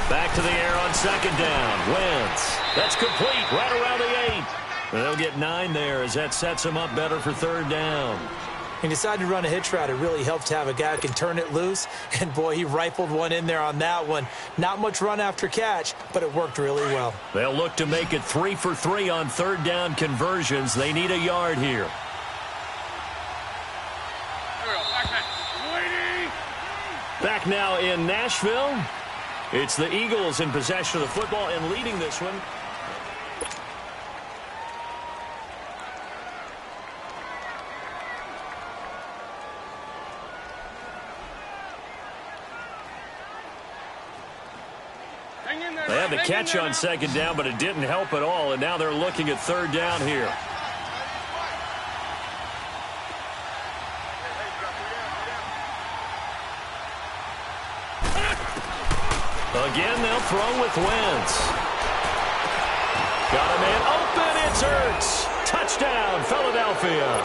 Back to the air on 2nd down. Wentz. That's complete right around the 8. They'll get 9 there as that sets them up better for 3rd down. He decided to run a hitch route. It really helps to have a guy who can turn it loose. And, boy, he rifled one in there on that one. Not much run after catch, but it worked really well. They'll look to make it 3 for 3 on 3rd down conversions. They need a yard here. Back now in Nashville. It's the Eagles in possession of the football and leading this one. They had the catch on 2nd down, but it didn't help at all, and now they're looking at 3rd down here. Again, they'll throw with Wentz. Got a man open. It's Ertz. Touchdown, Philadelphia.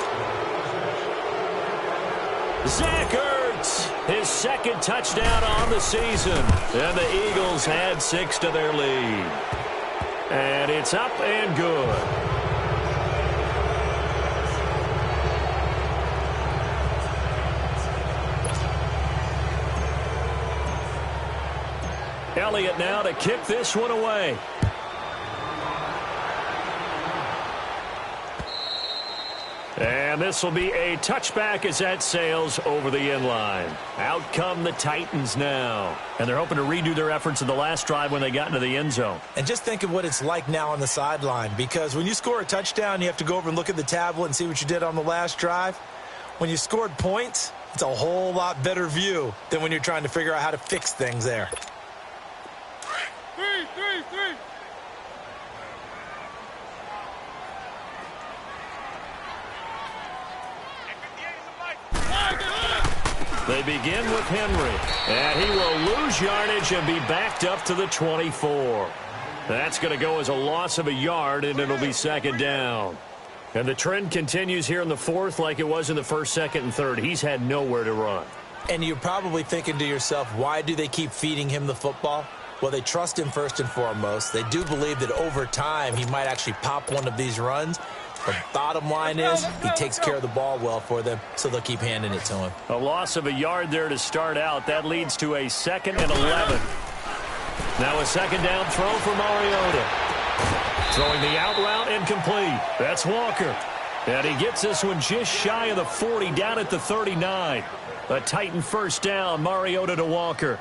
Zach Ertz, his 2nd touchdown on the season. And the Eagles had 6 to their lead. And it's up and good. Elliott now to kick this one away. And And this will be a touchback as that sails over the inline. Out come the Titans now. And they're hoping to redo their efforts in the last drive when they got into the end zone. And just think of what it's like now on the sideline, because when you score a touchdown, you have to go over and look at the tablet and see what you did on the last drive. When you scored points, it's a whole lot better view than when you're trying to figure out how to fix things there. Three. They begin with Henry, and he will lose yardage and be backed up to the 24. That's going to go as a loss of a yard, and it'll be second down. And the trend continues here in the fourth like it was in the first, second, and third. He's had nowhere to run. And you're probably thinking to yourself, why do they keep feeding him the football? Well, they trust him first and foremost. They do believe that over time he might actually pop one of these runs. But bottom line is he takes care of the ball well for them, so they'll keep handing it to him. A loss of a yard there to start out. That leads to a 2nd and 11. Now a second down throw for Mariota. Throwing the out route incomplete. That's Walker. And he gets this one just shy of the 40, down at the 39. A Titan first down, Mariota to Walker.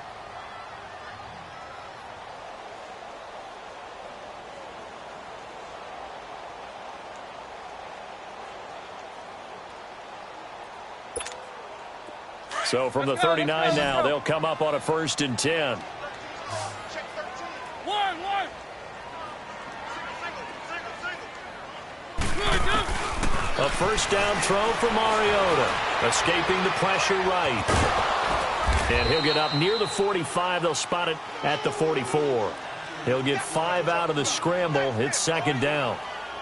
So from the 39 now, they'll come up on a 1st and 10. A first down throw for Mariota. Escaping the pressure right. And he'll get up near the 45. They'll spot it at the 44. He'll get 5 out of the scramble. It's second down.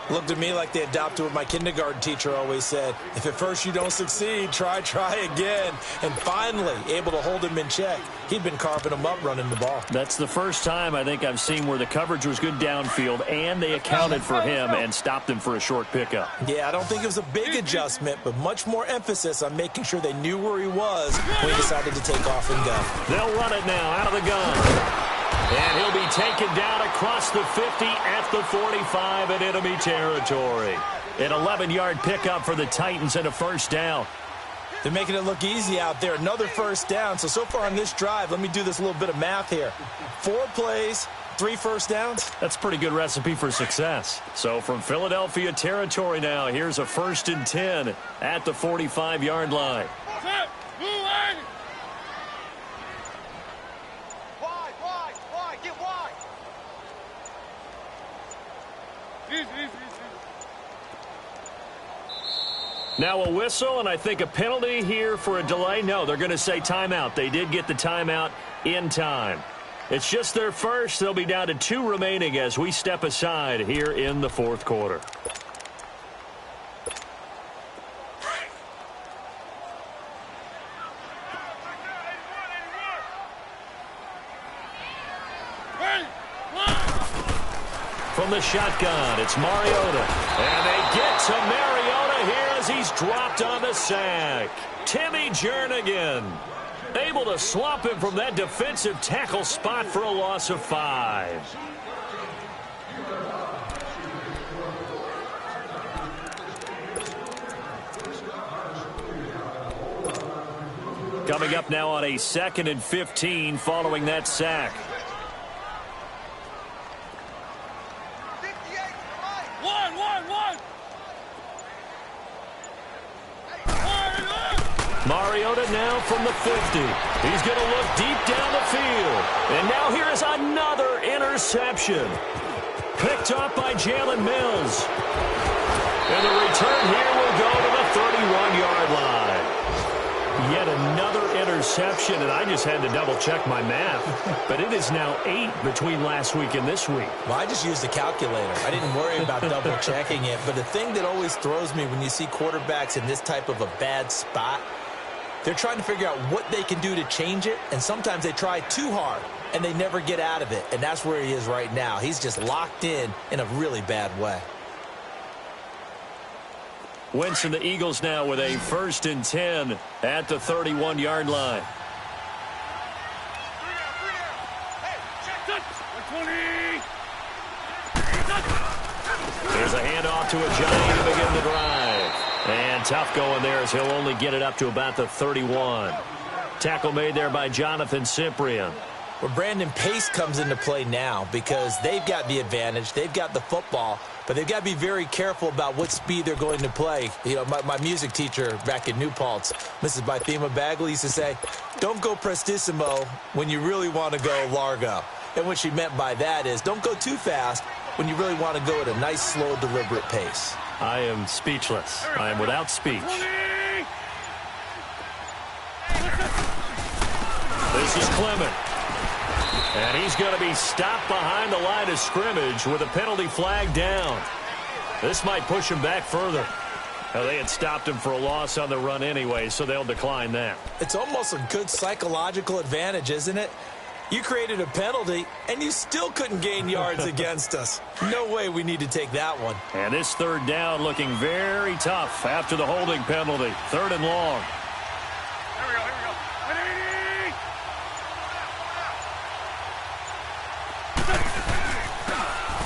Looked to me like they adopted what my kindergarten teacher always said. If at first you don't succeed, try again. And finally, able to hold him in check. He'd been carving him up running the ball. That's the first time I think I've seen where the coverage was good downfield and they accounted for him and stopped him for a short pickup. Yeah, I don't think it was a big adjustment, but much more emphasis on making sure they knew where he was when he decided to take off and go. They'll run it now out of the gun. And he'll be taken down across the 50 at the 45 in enemy territory. An 11-yard pickup for the Titans and a first down. They're making it look easy out there. Another first down. So far on this drive, let me do this little bit of math here. 4 plays, 3 first downs. That's a pretty good recipe for success. So from Philadelphia territory now, here's a 1st and 10 at the 45-yard line. Now a whistle, and I think a penalty here for a delay. No, they're going to say timeout. They did get the timeout in time. It's just their first. They'll be down to 2 remaining as we step aside here in the fourth quarter. From the shotgun, it's Mariota. And they get to Mariota here as he's dropped on the sack. Timmy Jernigan able to swap him from that defensive tackle spot for a loss of 5. Coming up now on a 2nd and 15 following that sack. Mariota now from the 50. He's going to look deep down the field. And now here is another interception. Picked up by Jalen Mills. And the return here will go to the 31-yard line. Yet another interception, and I just had to double-check my math. But it is now 8 between last week and this week. Well, I just used a calculator. I didn't worry about double-checking it. But the thing that always throws me when you see quarterbacks in this type of a bad spot, they're trying to figure out what they can do to change it, and sometimes they try too hard, and they never get out of it. And that's where he is right now. He's just locked in a really bad way. Wentz and the Eagles now with a 1st and 10 at the 31-yard line. There's a handoff to Ajayi to begin the drive. And tough going there as he'll only get it up to about the 31. Tackle made there by Jonathan Cyprien. Well, Brandon, pace comes into play now because they've got the advantage. They've got the football, but they've got to be very careful about what speed they're going to play. You know, my music teacher back in New Paltz, Mrs. Bythema Bagley, used to say, don't go prestissimo when you really want to go largo. And what she meant by that is don't go too fast when you really want to go at a nice, slow, deliberate pace. I am speechless. I am without speech. This is Clement. And he's going to be stopped behind the line of scrimmage with a penalty flag down. This might push him back further. Now, they had stopped him for a loss on the run anyway, so they'll decline that. It's almost a good psychological advantage, isn't it? You created a penalty, and you still couldn't gain yards against us. No way we need to take that one. And this third down looking very tough after the holding penalty. 3rd and long. Here we go.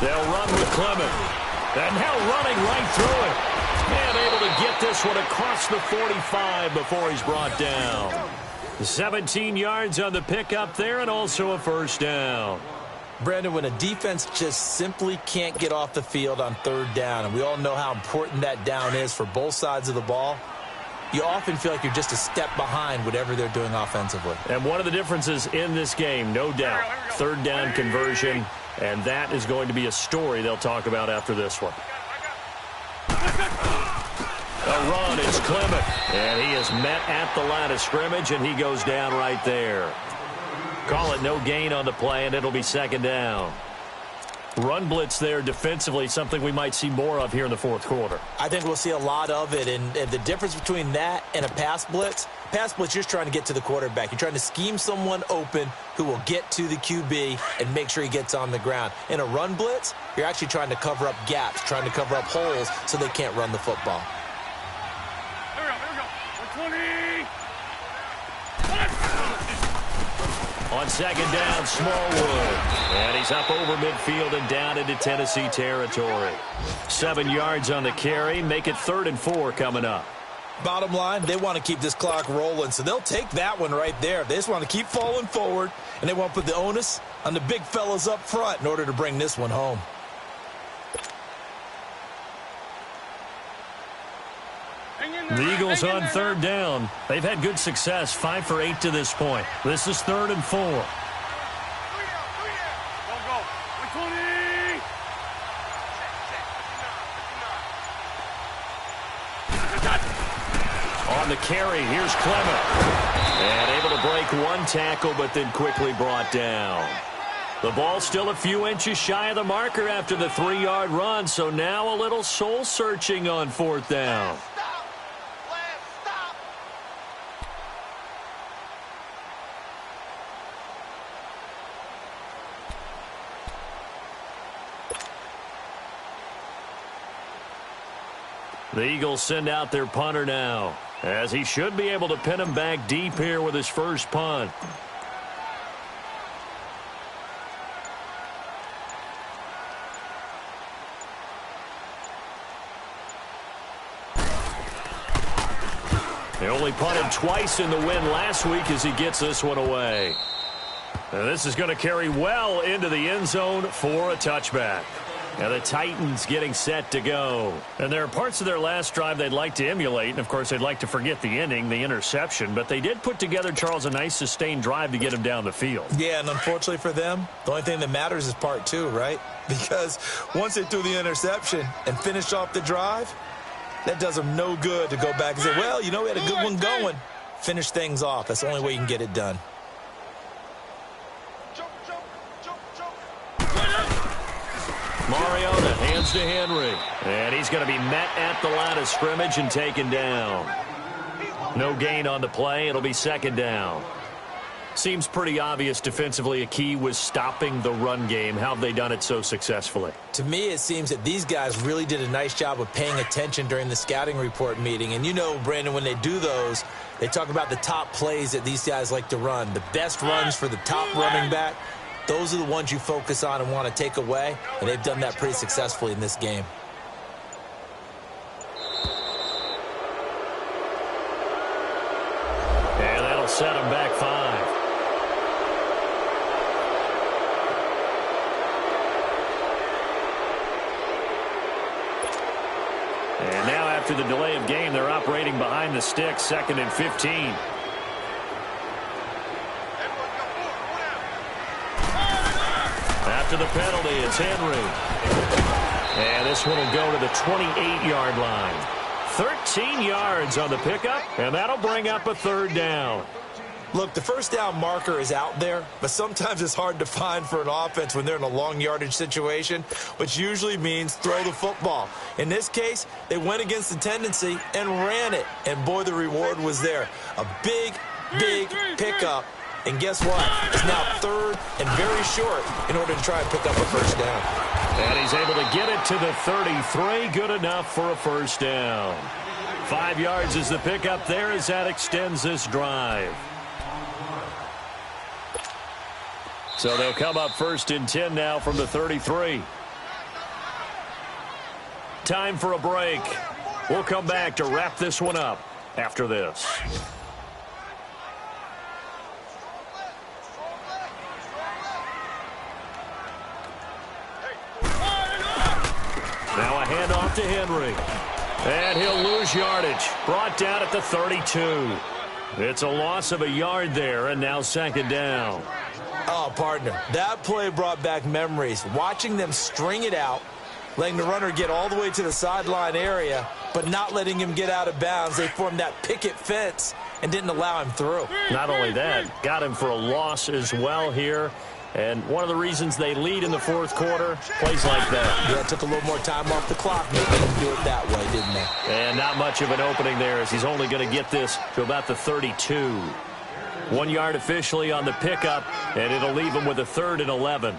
They'll run with Clement. And now running right through it. And able to get this one across the 45 before he's brought down. 17 yards on the pickup there and also a first down. Brandon, when a defense just simply can't get off the field on 3rd down, and we all know how important that down is for both sides of the ball, you often feel like you're just a step behind whatever they're doing offensively. And one of the differences in this game, no doubt, 3rd down conversion, and that is going to be a story they'll talk about after this one. A run is Clement, and he is met at the line of scrimmage, and he goes down right there. Call it no gain on the play, and it'll be 2nd down. Run blitz there defensively, something we might see more of here in the 4th quarter. I think we'll see a lot of it, and the difference between that and a pass blitz, you're just trying to get to the quarterback. You're trying to scheme someone open who will get to the QB and make sure he gets on the ground. In a run blitz, you're actually trying to cover up gaps, trying to cover up holes so they can't run the football. On 2nd down, Smallwood. And he's up over midfield and down into Tennessee territory. 7 yards on the carry. Make it 3rd and 4 coming up. Bottom line, they want to keep this clock rolling, so they'll take that one right there. They just want to keep falling forward, and they want to put the onus on the big fellas up front in order to bring this one home. The Eagles on 3rd down. They've had good success, 5 for 8 to this point. This is 3rd and 4. On the carry, here's Clement. And able to break one tackle, but then quickly brought down. The ball still a few inches shy of the marker after the 3-yard run, so now a little soul-searching on 4th down. The Eagles send out their punter now, as he should be able to pin him back deep here with his first punt. He only punted twice in the win last week as he gets this one away. And this is going to carry well into the end zone for a touchback. Now the Titans getting set to go. And there are parts of their last drive they'd like to emulate. And, of course, they'd like to forget the ending, the interception. But they did put together, Charles, a nice sustained drive to get him down the field. Yeah, and unfortunately for them, the only thing that matters is part 2, right? Because once they threw the interception and finished off the drive, that does them no good to go back and say, well, you know, we had a good one going. Finish things off. That's the only way you can get it done. Mariota hands to Henry. And he's going to be met at the line of scrimmage and taken down. No gain on the play. It'll be 2nd down. Seems pretty obvious defensively a key was stopping the run game. How have they done it so successfully? To me, it seems that these guys really did a nice job of paying attention during the scouting report meeting. And you know, Brandon, when they do those, they talk about the top plays that these guys like to run. The best runs for the top running back. Those are the ones you focus on and want to take away, and they've done that pretty successfully in this game. after the delay of game. They're operating behind the sticks, 2nd and 15. After the penalty, it's Henry. And this one will go to the 28-yard line. 13 yards on the pickup, and that'll bring up a 3rd down. Look, the first down marker is out there, but sometimes it's hard to find for an offense when they're in a long yardage situation, which usually means throw the football. In this case, they went against the tendency and ran it, and boy, the reward was there. A big, big pickup. And guess what? It's now 3rd and very short in order to try and pick up a 1st down. And he's able to get it to the 33. Good enough for a 1st down. 5 yards is the pickup there as that extends this drive. So they'll come up 1st and 10 now from the 33. Time for a break. We'll come back to wrap this one up after this. Now a handoff to Henry. And he'll lose yardage. Brought down at the 32. It's a loss of a yard there, and now 2nd down. Oh, partner, that play brought back memories. Watching them string it out, letting the runner get all the way to the sideline area, but not letting him get out of bounds. They formed that picket fence and didn't allow him through. Not only that, got him for a loss as well here. And one of the reasons they lead in the 4th quarter, plays like that. Yeah, it took a little more time off the clock, making them do it that way, didn't they? And not much of an opening there as he's only going to get this to about the 32. 1 yard officially on the pickup, and it'll leave him with a 3rd and 11.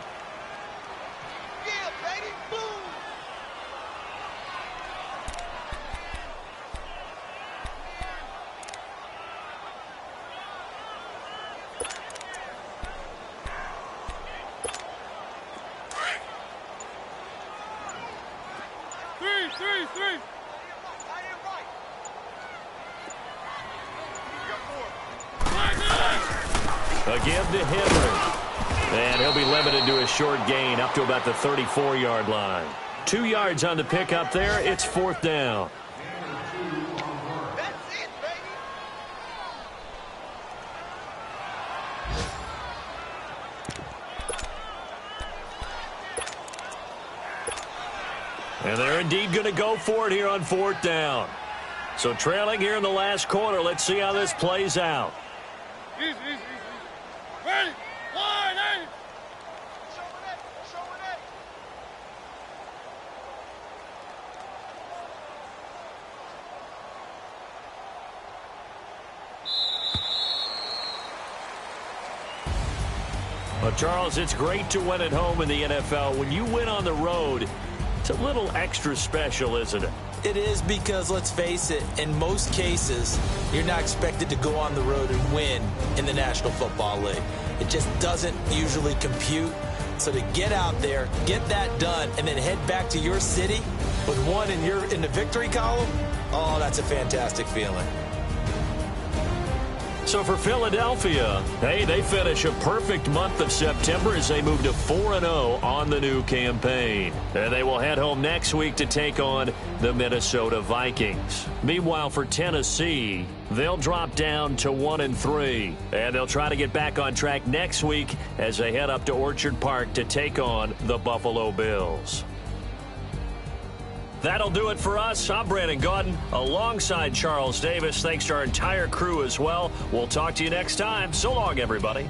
Again to Henry. And he'll be limited to a short gain up to about the 34-yard line. 2 yards on the pickup there. It's 4th down. And they're indeed going to go for it here on 4th down. So trailing here in the last quarter. Let's see how this plays out. Easy. Ready? 1, 8. Well, Charles, it's great to win at home in the NFL. When you win on the road, it's a little extra special, isn't it? It is because, let's face it, in most cases, you're not expected to go on the road and win in the National Football League. It just doesn't usually compute. So to get out there, get that done, and then head back to your city with one in the victory column, oh, that's a fantastic feeling. So for Philadelphia, hey, they finish a perfect month of September as they move to 4-0 on the new campaign. And they will head home next week to take on the Minnesota Vikings. Meanwhile, for Tennessee, they'll drop down to 1-3. And they'll try to get back on track next week as they head up to Orchard Park to take on the Buffalo Bills. That'll do it for us. I'm Brandon Gaudin alongside Charles Davis. Thanks to our entire crew as well. We'll talk to you next time. So long, everybody.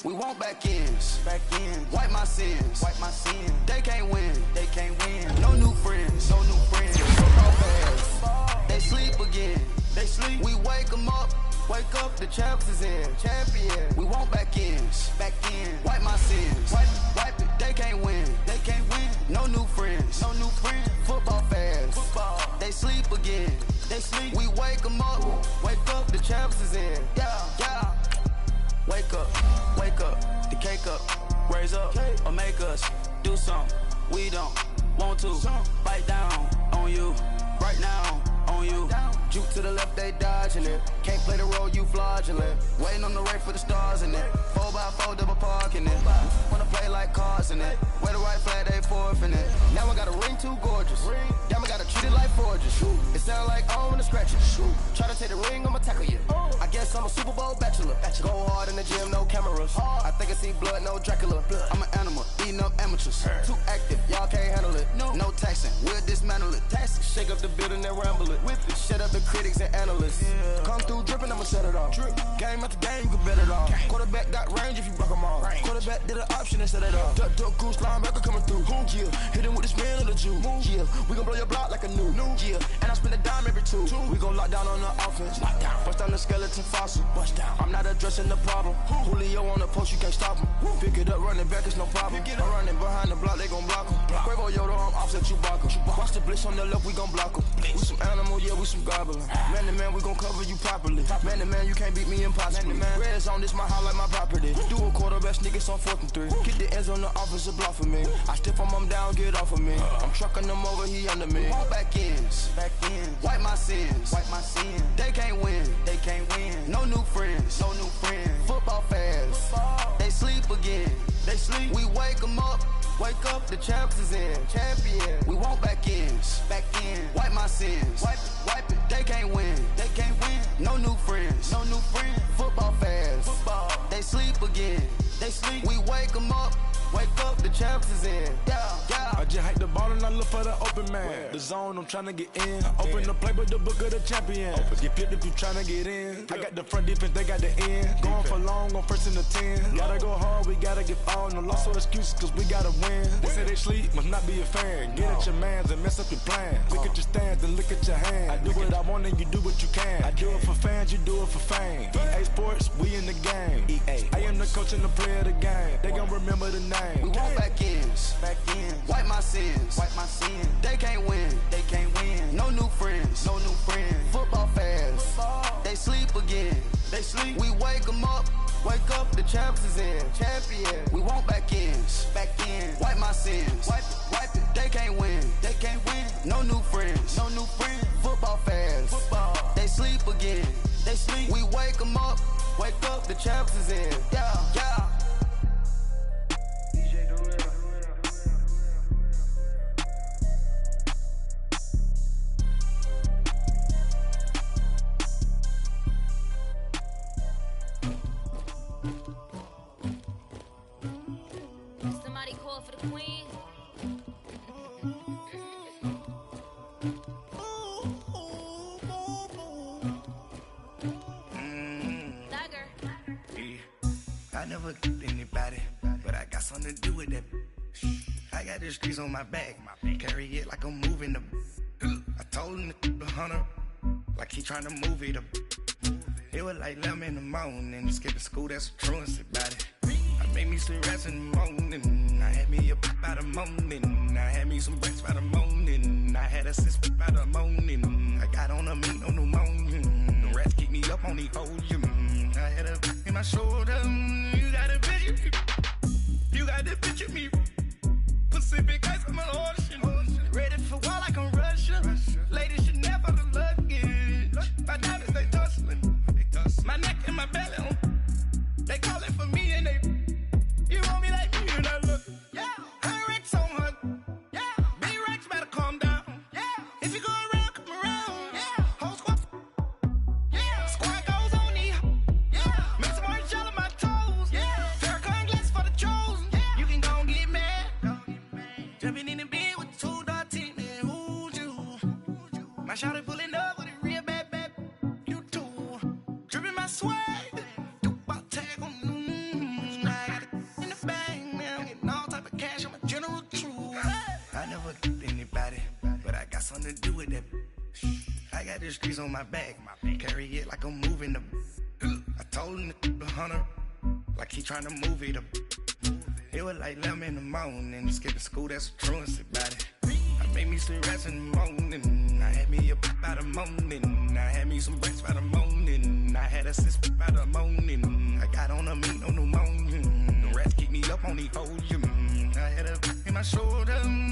We want back ends, wipe my sins, They can't win, No new friends, Football fans, they sleep again, We wake them up, the champs is in, champion. We want back ends, wipe my sins, wipe it. They can't win, No new friends, Football fans, they sleep again, We wake them up, the champs is in, yeah. Wake up, the cake up, raise up, or make us do something we don't want to. Bite down on you, right now on you. Juke to the left, they dodging it. Can't play the role, you fraudulent. Waiting on the right for the stars in it. 4x4 double parking it. Wanna play like cars in it. Wear the right flag, they forfeiting it. Now I got a ring too gorgeous. Damn, I gotta treat it like forges. It sound like I don't wanna scratch it. Try to take the ring, I'ma tackle you. I guess I'm a Super Bowl bachelor. Go hard in the gym, no cameras. I think I see blood, no Dracula. I'm an animal, eating up amateurs. Too active, y'all can't handle it. No taxing, we'll dismantle it. Shake up the building and ramble it. Whip it, shut up the critics and analysts. Come through dripping, I'ma set it off. Game after game, you can bet it off. Quarterback got range if you block them all. Quarterback did an option and set it off. Duck goose linebacker coming through. Yeah, hit him with the spin of the Jew. Yeah, we gon' blow your block like a new. Yeah, and I spend a dime every two. We gon' lock down on the offense. Bust down the skeleton fossil. I'm not addressing the problem. Julio on the post, you can't stop him. Pick it up, running back, it's no problem. I'm running behind the block, they gon' block him. Quavo Yoda, I'm offset Chewbacca. Watch the blitz on the left, we gon' block him. We some animal, yeah, we some goblin. Man to man, we gon' cover you properly. Man to man, you can't beat me impossibly. Red zone, this my house like my property. Do a quarter best niggas on 4th and 3. Get the ends on the offensive block for me. I stiff him down, get off of me. I'm trucking them over, he under me. Walk back ends, wipe my sins, They can't win, No new friends, Football fans, they sleep again, We wake them up, the champs is in, champion. We want back ends, wipe my sins, wipe it. They can't win, No new friends, Football fans, they sleep again, We wake them up, the champs is in, yeah. I just hike the ball and I look for the open man. The zone, I'm tryna get in. Open the playbook, the book of the champion. Get flipped if you tryna get in. I got the front defense, they got the end. Going for long, on 1st and the 10. Gotta go hard, we gotta get all. No loss or excuses, cause we gotta win. They say they sleep, must not be a fan. Get at your mans and mess up your plans. Look at your stands and look at your hands. I do what I want and you do what you can. I do it for fans, you do it for fame. EA Sports, we in the game. I am the coach and the player of the game. They gon' remember the name. We want back ends, wipe my sins, They can't win, No new friends, Football fans, they sleep again, We wake them up, the champs is in, champion. We want back ends, wipe my sins, wipe it. They can't win, No new friends, Football fans, they sleep again, We wake them up, the champs is in, yeah. Somebody call for the queen. I never killed anybody, but I got something to do with that. I got the streets on my back, carry it like I'm moving the. I told him the hunter, like he trying to move it up. It was like 11 in the morning, skipping school, that's a truancy about it. I made me some rats in the morning, I had me a pop by the morning, I had me some breaks by the morning, I had a sis by the morning, I got on a meat on the morning, the rats keep me up on the ocean, I had a in my shoulder, you got a picture, you got the picture me, Pacific ice on my ocean, ready for war like I'm Russian, ladies should never the luggage, my diamonds they tussling, my neck and my belly on. They calling for me and they. You want me like me and I look. Yeah. Her Rex on her. Yeah. B-Rex better calm down. Yeah. If you go around, come around. Yeah. Whole squad. Yeah. Squad goes on the. Yeah. Make some orange out of my the streets on my back. Carry it like I'm moving the. I told him the 100, like he tryna move it up. It was like 11 in the morning, skipping school, that's a truancy about it. I made me some rats in the morning, I had me a pop by the morning. I had me some rats by the morning, I had a sis by the morning. I got on a meat, no pneumonia. The rats keep me up on the podium. I had a in my shoulder.